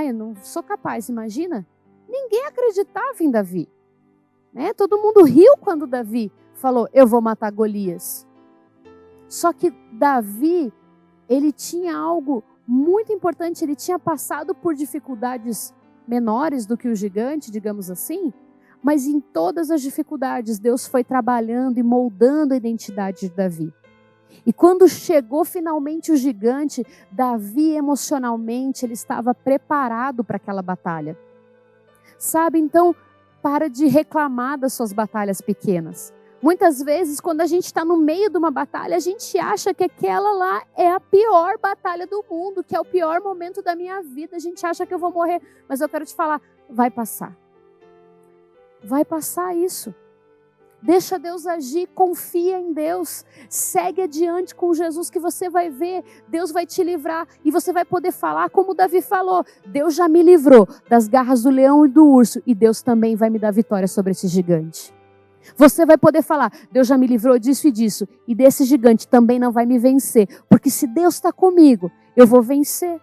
eu não sou capaz, imagina? Ninguém acreditava em Davi. Né? Todo mundo riu quando Davi falou, eu vou matar Golias. Só que Davi, ele tinha algo muito importante, ele tinha passado por dificuldades menores do que o gigante, digamos assim, mas em todas as dificuldades Deus foi trabalhando e moldando a identidade de Davi. E quando chegou finalmente o gigante, Davi emocionalmente ele estava preparado para aquela batalha. Sabe, então, para de reclamar das suas batalhas pequenas. Muitas vezes, quando a gente está no meio de uma batalha, a gente acha que aquela lá é a pior batalha do mundo, que é o pior momento da minha vida. A gente acha que eu vou morrer, mas eu quero te falar, vai passar. Vai passar isso. Deixa Deus agir, confia em Deus, segue adiante com Jesus que você vai ver, Deus vai te livrar e você vai poder falar como Davi falou, Deus já me livrou das garras do leão e do urso e Deus também vai me dar vitória sobre esse gigante. Você vai poder falar, Deus já me livrou disso e disso e desse gigante também não vai me vencer, porque se Deus está comigo, eu vou vencer.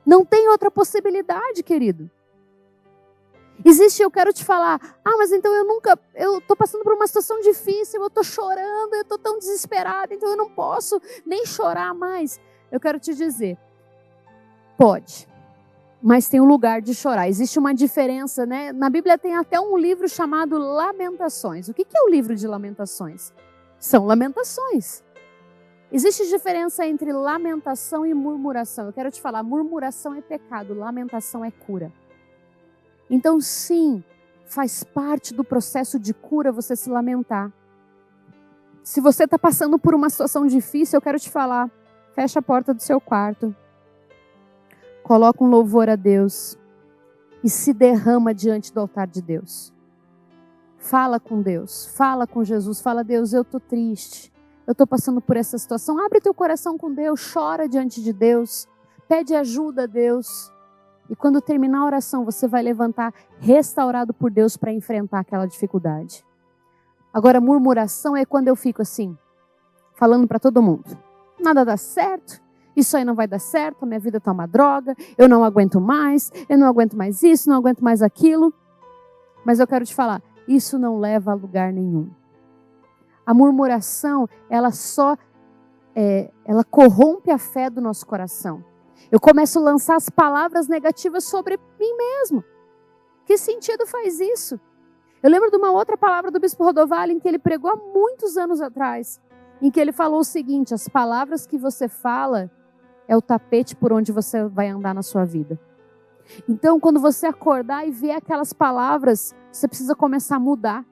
Não tem outra possibilidade, querido. Eu quero te falar, mas então eu estou passando por uma situação difícil, eu estou chorando, eu estou tão desesperada, então eu não posso nem chorar mais. Eu quero te dizer, pode, mas tem um lugar de chorar. Existe uma diferença, né? Na Bíblia tem até um livro chamado Lamentações. O que é o livro de Lamentações? São lamentações. Existe diferença entre lamentação e murmuração. Eu quero te falar, murmuração é pecado, lamentação é cura. Então, sim, faz parte do processo de cura você se lamentar. Se você está passando por uma situação difícil, eu quero te falar, fecha a porta do seu quarto, coloca um louvor a Deus e se derrama diante do altar de Deus. Fala com Deus, fala com Jesus, fala, Deus, eu estou triste, eu estou passando por essa situação. Abre teu coração com Deus, chora diante de Deus, pede ajuda a Deus. E quando terminar a oração, você vai levantar restaurado por Deus para enfrentar aquela dificuldade. Agora, murmuração é quando eu fico assim, falando para todo mundo. Nada dá certo, isso aí não vai dar certo, a minha vida está uma droga, eu não aguento mais isso, não aguento mais aquilo. Mas eu quero te falar, isso não leva a lugar nenhum. A murmuração, ela corrompe a fé do nosso coração. Eu começo a lançar as palavras negativas sobre mim mesmo. Que sentido faz isso? Eu lembro de uma outra palavra do Bispo Rodovalho em que ele pregou há muitos anos atrás, em que ele falou o seguinte, as palavras que você fala é o tapete por onde você vai andar na sua vida. Então, quando você acordar e ver aquelas palavras, você precisa começar a mudar.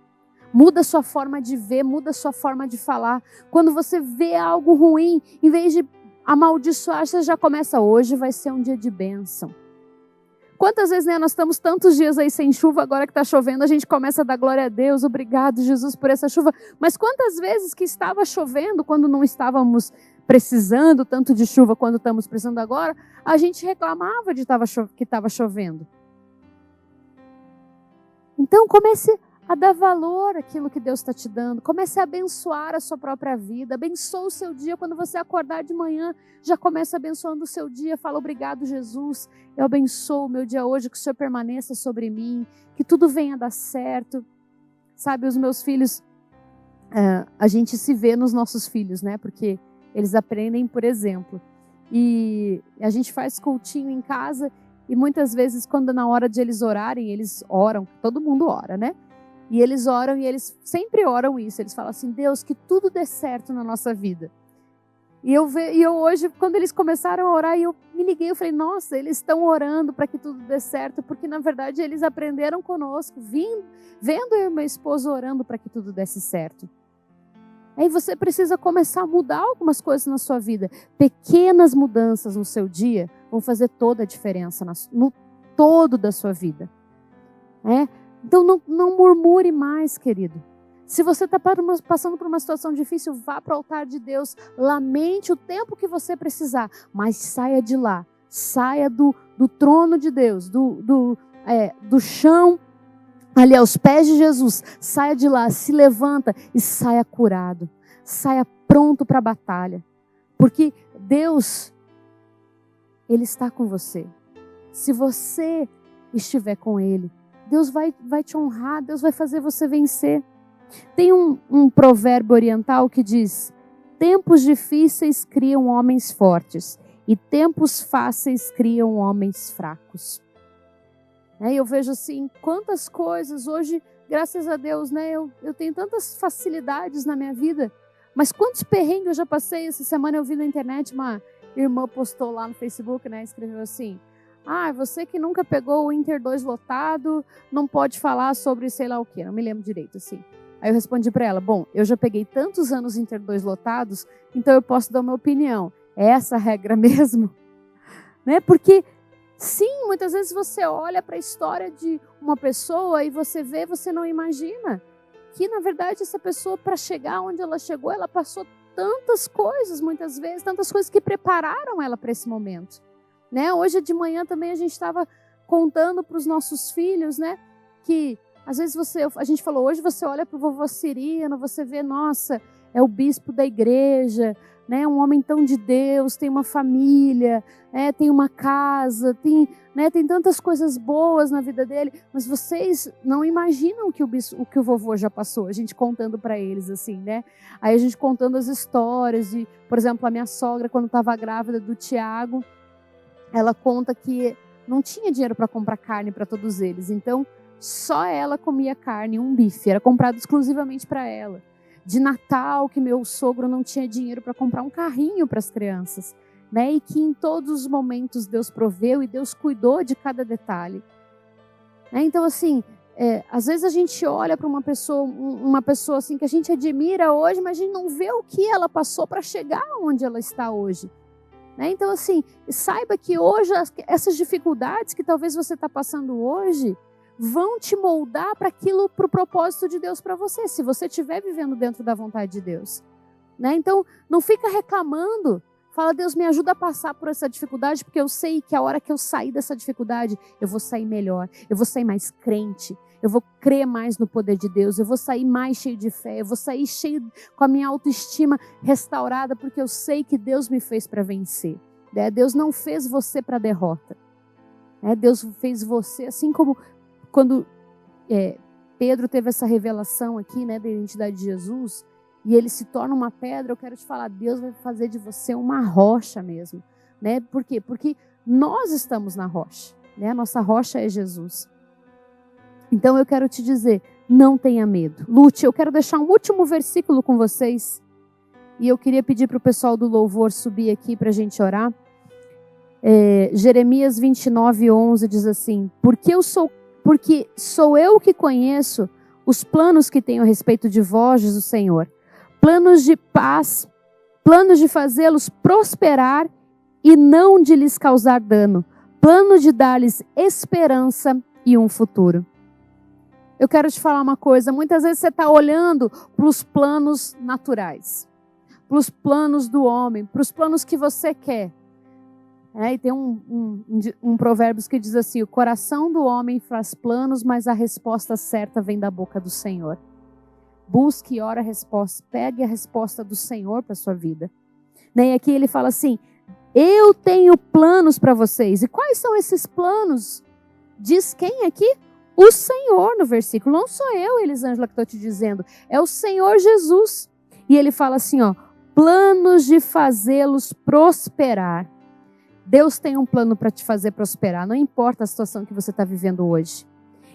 Muda a sua forma de ver, muda a sua forma de falar. Quando você vê algo ruim, em vez de amaldiçoar, você já começa, hoje vai ser um dia de bênção. Quantas vezes, nós estamos tantos dias aí sem chuva, agora que está chovendo, a gente começa a dar glória a Deus, obrigado Jesus por essa chuva. Mas quantas vezes que estava chovendo, quando não estávamos precisando tanto de chuva quando estamos precisando agora, a gente reclamava de que estava chovendo. Então comece a dar valor àquilo que Deus está te dando. Comece a abençoar a sua própria vida. Abençoa o seu dia. Quando você acordar de manhã, já começa abençoando o seu dia. Fala, obrigado, Jesus. Eu abençoo o meu dia hoje, que o Senhor permaneça sobre mim, que tudo venha a dar certo. Sabe, os meus filhos, a gente se vê nos nossos filhos, né? Porque eles aprendem por exemplo. E a gente faz cultinho em casa e muitas vezes, quando na hora de eles orarem, eles oram. Todo mundo ora, né? E eles oram e eles sempre oram isso. Eles falam assim, Deus, que tudo dê certo na nossa vida. E eu hoje, quando eles começaram a orar, eu me liguei, eu falei, nossa, eles estão orando para que tudo dê certo, porque na verdade eles aprenderam conosco, vendo eu e meu esposo orando para que tudo desse certo. Aí você precisa começar a mudar algumas coisas na sua vida. Pequenas mudanças no seu dia vão fazer toda a diferença no todo da sua vida. Então não murmure mais, querido. Se você está passando por uma situação difícil, vá para o altar de Deus, lamente o tempo que você precisar, mas saia de lá, saia do trono de Deus, do chão, ali aos pés de Jesus, saia de lá, se levanta e saia curado. Saia pronto para a batalha. Porque Deus, Ele está com você. Se você estiver com Ele, Deus vai te honrar, Deus vai fazer você vencer. Tem um provérbio oriental que diz: tempos difíceis criam homens fortes e tempos fáceis criam homens fracos. Eu vejo assim, quantas coisas hoje, graças a Deus, eu tenho tantas facilidades na minha vida, mas quantos perrengues eu já passei. Essa semana eu vi na internet, uma irmã postou lá no Facebook, escreveu assim: você que nunca pegou o Inter 2 lotado, não pode falar sobre sei lá o quê, não me lembro direito assim. Aí eu respondi para ela: bom, eu já peguei tantos anos Inter 2 lotados, então eu posso dar uma opinião. É essa a regra mesmo? Porque sim, muitas vezes você olha para a história de uma pessoa e você vê, você não imagina que, na verdade, essa pessoa, para chegar onde ela chegou, ela passou tantas coisas, muitas vezes, tantas coisas que prepararam ela para esse momento. Hoje de manhã também a gente estava contando para os nossos filhos, que às vezes a gente falou, hoje você olha para o vovô Cirino, você vê, nossa, é o bispo da igreja, um homem tão de Deus, tem uma família, tem uma casa, tem tantas coisas boas na vida dele, mas vocês não imaginam o que o vovô já passou, a gente contando para eles assim, Aí a gente contando as histórias de, por exemplo, a minha sogra, quando estava grávida do Tiago, ela conta que não tinha dinheiro para comprar carne para todos eles, então só ela comia carne, um bife, era comprado exclusivamente para ela. De Natal, que meu sogro não tinha dinheiro para comprar um carrinho para as crianças, e que em todos os momentos Deus proveu e Deus cuidou de cada detalhe. Então, assim, às vezes a gente olha para uma pessoa assim que a gente admira hoje, mas a gente não vê o que ela passou para chegar onde ela está hoje. Então, assim, saiba que hoje essas dificuldades que talvez você está passando hoje vão te moldar para o propósito de Deus para você, se você estiver vivendo dentro da vontade de Deus. Então, não fica reclamando. Fala: Deus, me ajuda a passar por essa dificuldade, porque eu sei que a hora que eu sair dessa dificuldade, eu vou sair melhor, eu vou sair mais crente, eu vou crer mais no poder de Deus, eu vou sair mais cheio de fé, eu vou sair cheio com a minha autoestima restaurada, porque eu sei que Deus me fez para vencer. Deus não fez você para derrota. Deus fez você, assim como quando Pedro teve essa revelação aqui, da identidade de Jesus, e ele se torna uma pedra, eu quero te falar, Deus vai fazer de você uma rocha mesmo. Por quê? Porque nós estamos na rocha. A nossa rocha é Jesus. Então eu quero te dizer, não tenha medo. Lute. Eu quero deixar um último versículo com vocês. E eu queria pedir para o pessoal do louvor subir aqui para a gente orar. Jeremias 29:11 diz assim: porque sou eu que conheço os planos que tenho a respeito de vós, diz o Senhor. Planos de paz, planos de fazê-los prosperar e não de lhes causar dano. Plano de dar-lhes esperança e um futuro. Eu quero te falar uma coisa. Muitas vezes você está olhando para os planos naturais, para os planos do homem, para os planos que você quer. E tem um provérbio que diz assim: o coração do homem faz planos, mas a resposta certa vem da boca do Senhor. Busque e ora a resposta, pegue a resposta do Senhor para a sua vida. E aqui ele fala assim: eu tenho planos para vocês. E quais são esses planos? Diz quem aqui? O Senhor, no versículo. Não sou eu, Elisângela, que estou te dizendo. É o Senhor Jesus. E ele fala assim, planos de fazê-los prosperar. Deus tem um plano para te fazer prosperar, não importa a situação que você está vivendo hoje.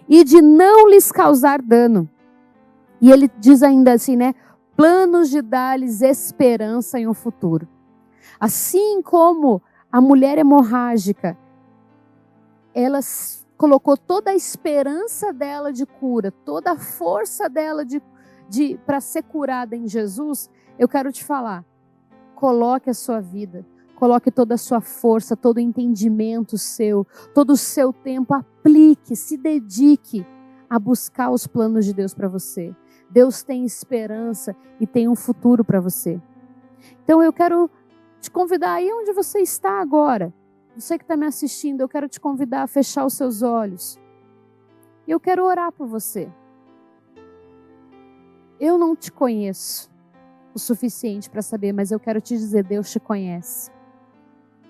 E de não lhes causar dano. E ele diz ainda assim, planos de dar-lhes esperança em um futuro. Assim como a mulher hemorrágica, ela colocou toda a esperança dela de cura, toda a força dela para ser curada em Jesus, eu quero te falar, coloque a sua vida, coloque toda a sua força, todo o entendimento seu, todo o seu tempo, aplique, se dedique a buscar os planos de Deus para você. Deus tem esperança e tem um futuro para você. Então eu quero te convidar aí onde você está agora. Você que está me assistindo, eu quero te convidar a fechar os seus olhos. E eu quero orar por você. Eu não te conheço o suficiente para saber, mas eu quero te dizer, Deus te conhece.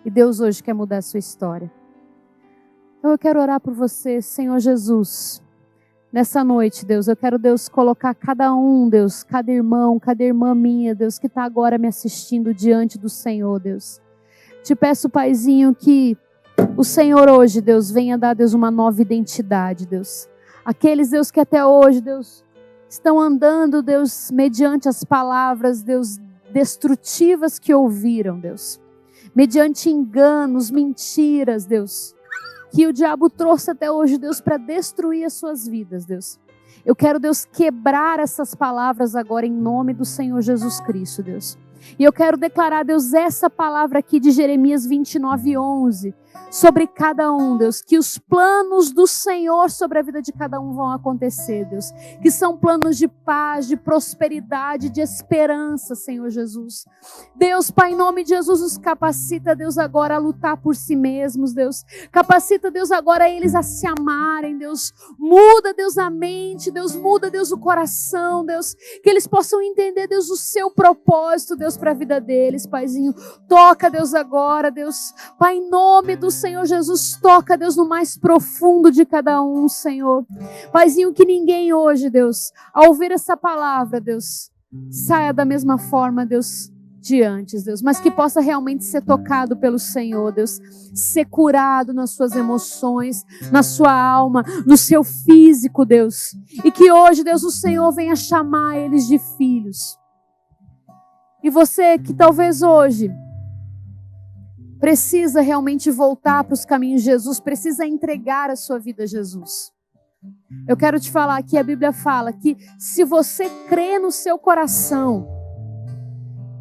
E Deus hoje quer mudar a sua história. Então eu quero orar por você, Senhor Jesus. Nessa noite, Deus, eu quero, Deus, colocar cada um, Deus, cada irmão, cada irmã minha, Deus, que está agora me assistindo diante do Senhor, Deus. Te peço, Paizinho, que o Senhor hoje, Deus, venha dar, Deus, uma nova identidade, Deus. Aqueles, Deus, que até hoje, Deus, estão andando, Deus, mediante as palavras, Deus, destrutivas que ouviram, Deus. Mediante enganos, mentiras, Deus, que o diabo trouxe até hoje, Deus, para destruir as suas vidas, Deus. Eu quero, Deus, quebrar essas palavras agora em nome do Senhor Jesus Cristo, Deus. E eu quero declarar, Deus, essa palavra aqui de Jeremias 29:11, sobre cada um, Deus, que os planos do Senhor sobre a vida de cada um vão acontecer, Deus, que são planos de paz, de prosperidade, de esperança, Senhor Jesus. Deus, Pai, em nome de Jesus, nos capacita, Deus, agora a lutar por si mesmos, Deus. Capacita, Deus, agora eles a se amarem, Deus. Muda, Deus, a mente, Deus, muda, Deus, o coração, Deus, que eles possam entender, Deus, o seu propósito, Deus, para a vida deles, Paizinho. Toca, Deus, agora, Deus, Pai, em nome do Senhor Jesus, toca, Deus, no mais profundo de cada um, Senhor. Paizinho, que ninguém hoje, Deus, ao ouvir essa palavra, Deus, saia da mesma forma, Deus, de antes, Deus, mas que possa realmente ser tocado pelo Senhor, Deus, ser curado nas suas emoções, na sua alma, no seu físico, Deus, e que hoje, Deus, o Senhor venha chamar eles de filhos. E você que talvez hoje precisa realmente voltar para os caminhos de Jesus, precisa entregar a sua vida a Jesus. Eu quero te falar que a Bíblia fala que se você crê no seu coração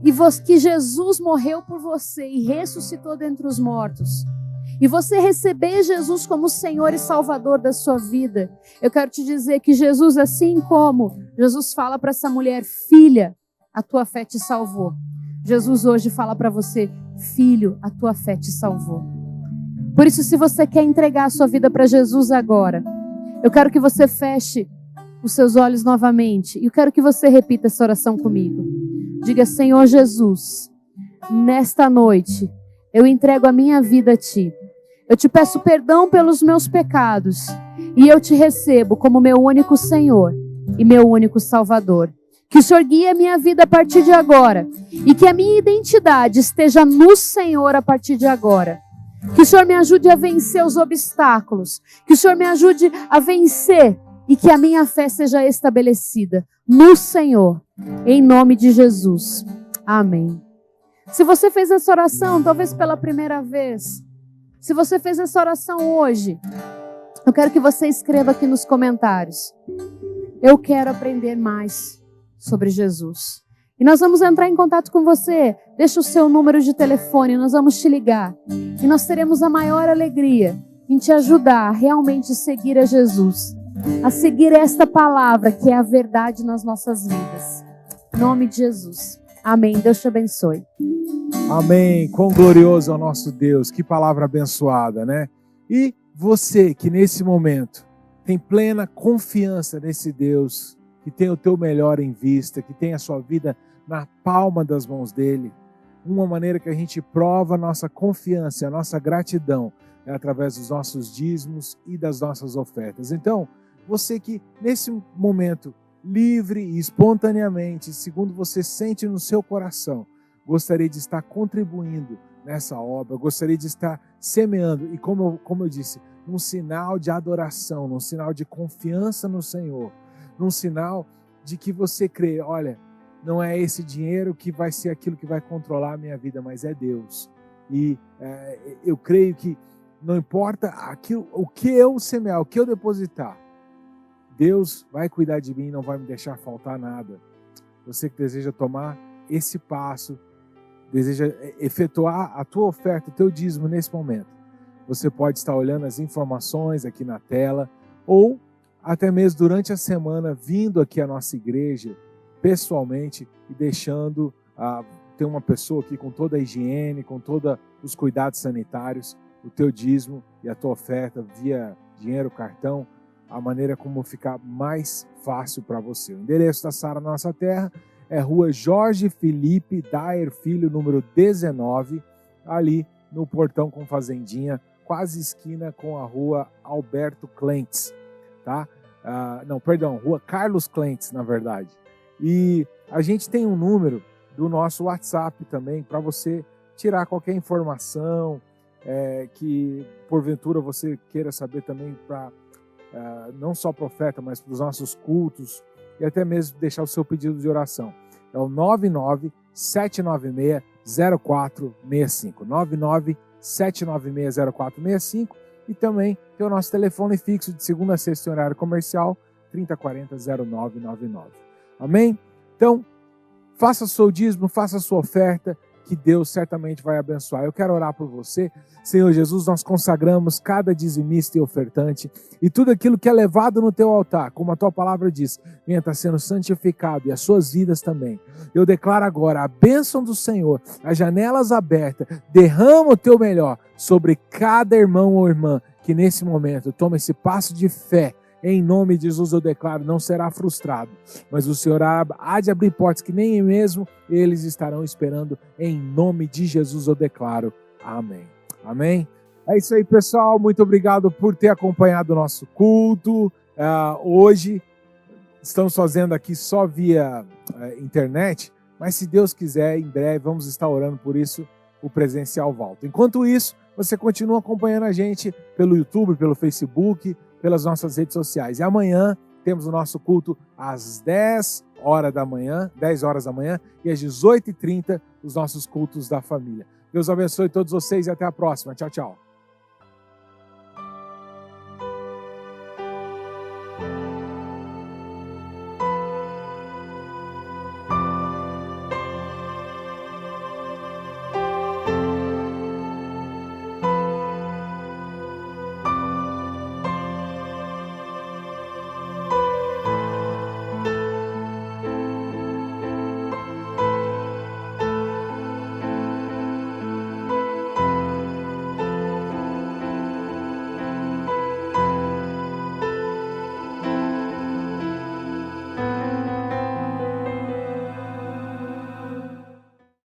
e que Jesus morreu por você e ressuscitou dentre os mortos, e você receber Jesus como Senhor e Salvador da sua vida, eu quero te dizer que Jesus, assim como Jesus fala para essa mulher, filha, a tua fé te salvou. Jesus hoje fala para você, filho, a tua fé te salvou. Por isso, se você quer entregar a sua vida para Jesus agora, eu quero que você feche os seus olhos novamente. E eu quero que você repita essa oração comigo. Diga, Senhor Jesus, nesta noite, eu entrego a minha vida a Ti. Eu te peço perdão pelos meus pecados. E eu te recebo como meu único Senhor e meu único Salvador. Que o Senhor guie a minha vida a partir de agora. E que a minha identidade esteja no Senhor a partir de agora. Que o Senhor me ajude a vencer os obstáculos. Que o Senhor me ajude a vencer. E que a minha fé seja estabelecida no Senhor. Em nome de Jesus. Amém. Se você fez essa oração, talvez pela primeira vez. Se você fez essa oração hoje, eu quero que você escreva aqui nos comentários. Eu quero aprender mais sobre Jesus. E nós vamos entrar em contato com você. Deixa o seu número de telefone, nós vamos te ligar. E nós teremos a maior alegria em te ajudar a realmente seguir a Jesus. A seguir esta palavra que é a verdade nas nossas vidas. Em nome de Jesus. Amém. Deus te abençoe.
Amém. Quão glorioso é o nosso Deus. Que palavra abençoada, né? E você que nesse momento tem plena confiança nesse Deus, que tem o teu melhor em vista, que tem a sua vida na palma das mãos dele. Uma maneira que a gente prova a nossa confiança, a nossa gratidão, é através dos nossos dízimos e das nossas ofertas. Então, você que nesse momento, livre e espontaneamente, segundo você sente no seu coração, gostaria de estar contribuindo nessa obra, gostaria de estar semeando, e como eu disse, num sinal de adoração, num sinal de confiança no Senhor, num sinal de que você crê, olha, não é esse dinheiro que vai ser aquilo que vai controlar a minha vida, mas é Deus. E eu creio que não importa aquilo, o que eu semear, o que eu depositar, Deus vai cuidar de mim e não vai me deixar faltar nada. Você que deseja tomar esse passo, deseja efetuar a tua oferta, o teu dízimo nesse momento, você pode estar olhando as informações aqui na tela, ou até mesmo durante a semana, vindo aqui à nossa igreja, pessoalmente, e deixando, ter uma pessoa aqui com toda a higiene, com todos os cuidados sanitários, o teu dízimo e a tua oferta via dinheiro, cartão, a maneira como ficar mais fácil para você. O endereço da Sara na Nossa Terra é Rua Jorge Felipe Daer Filho, número 19, ali no Portão com Fazendinha, quase esquina com a Rua Alberto Clentes, tá? Rua Carlos Clentes, na verdade. E a gente tem um número do nosso WhatsApp também para você tirar qualquer informação que porventura você queira saber também para não só profeta, mas para os nossos cultos e até mesmo deixar o seu pedido de oração. É o 997960465. 997960465 e também tem o nosso telefone fixo de segunda a sexta em horário comercial, 3040-0999. Amém? Então, faça o seu dízimo, faça a sua oferta, que Deus certamente vai abençoar. Eu quero orar por você. Senhor Jesus, nós consagramos cada dizimista e ofertante e tudo aquilo que é levado no teu altar, como a tua palavra diz, venha estar sendo santificado e as suas vidas também. Eu declaro agora a bênção do Senhor, as janelas abertas, derrama o teu melhor sobre cada irmão ou irmã que nesse momento toma esse passo de fé. Em nome de Jesus eu declaro, não será frustrado, mas o Senhor há de abrir portas que nem mesmo eles estarão esperando. Em nome de Jesus eu declaro, amém. Amém? É isso aí, pessoal, muito obrigado por ter acompanhado o nosso culto. Hoje estamos fazendo aqui só via internet, mas se Deus quiser, em breve vamos estar orando por isso, o presencial volta. Enquanto isso, você continua acompanhando a gente pelo YouTube, pelo Facebook, pelas nossas redes sociais. E amanhã temos o nosso culto às 10 horas da manhã, e às 18h30, os nossos cultos da família. Deus abençoe todos vocês e até a próxima. Tchau, tchau.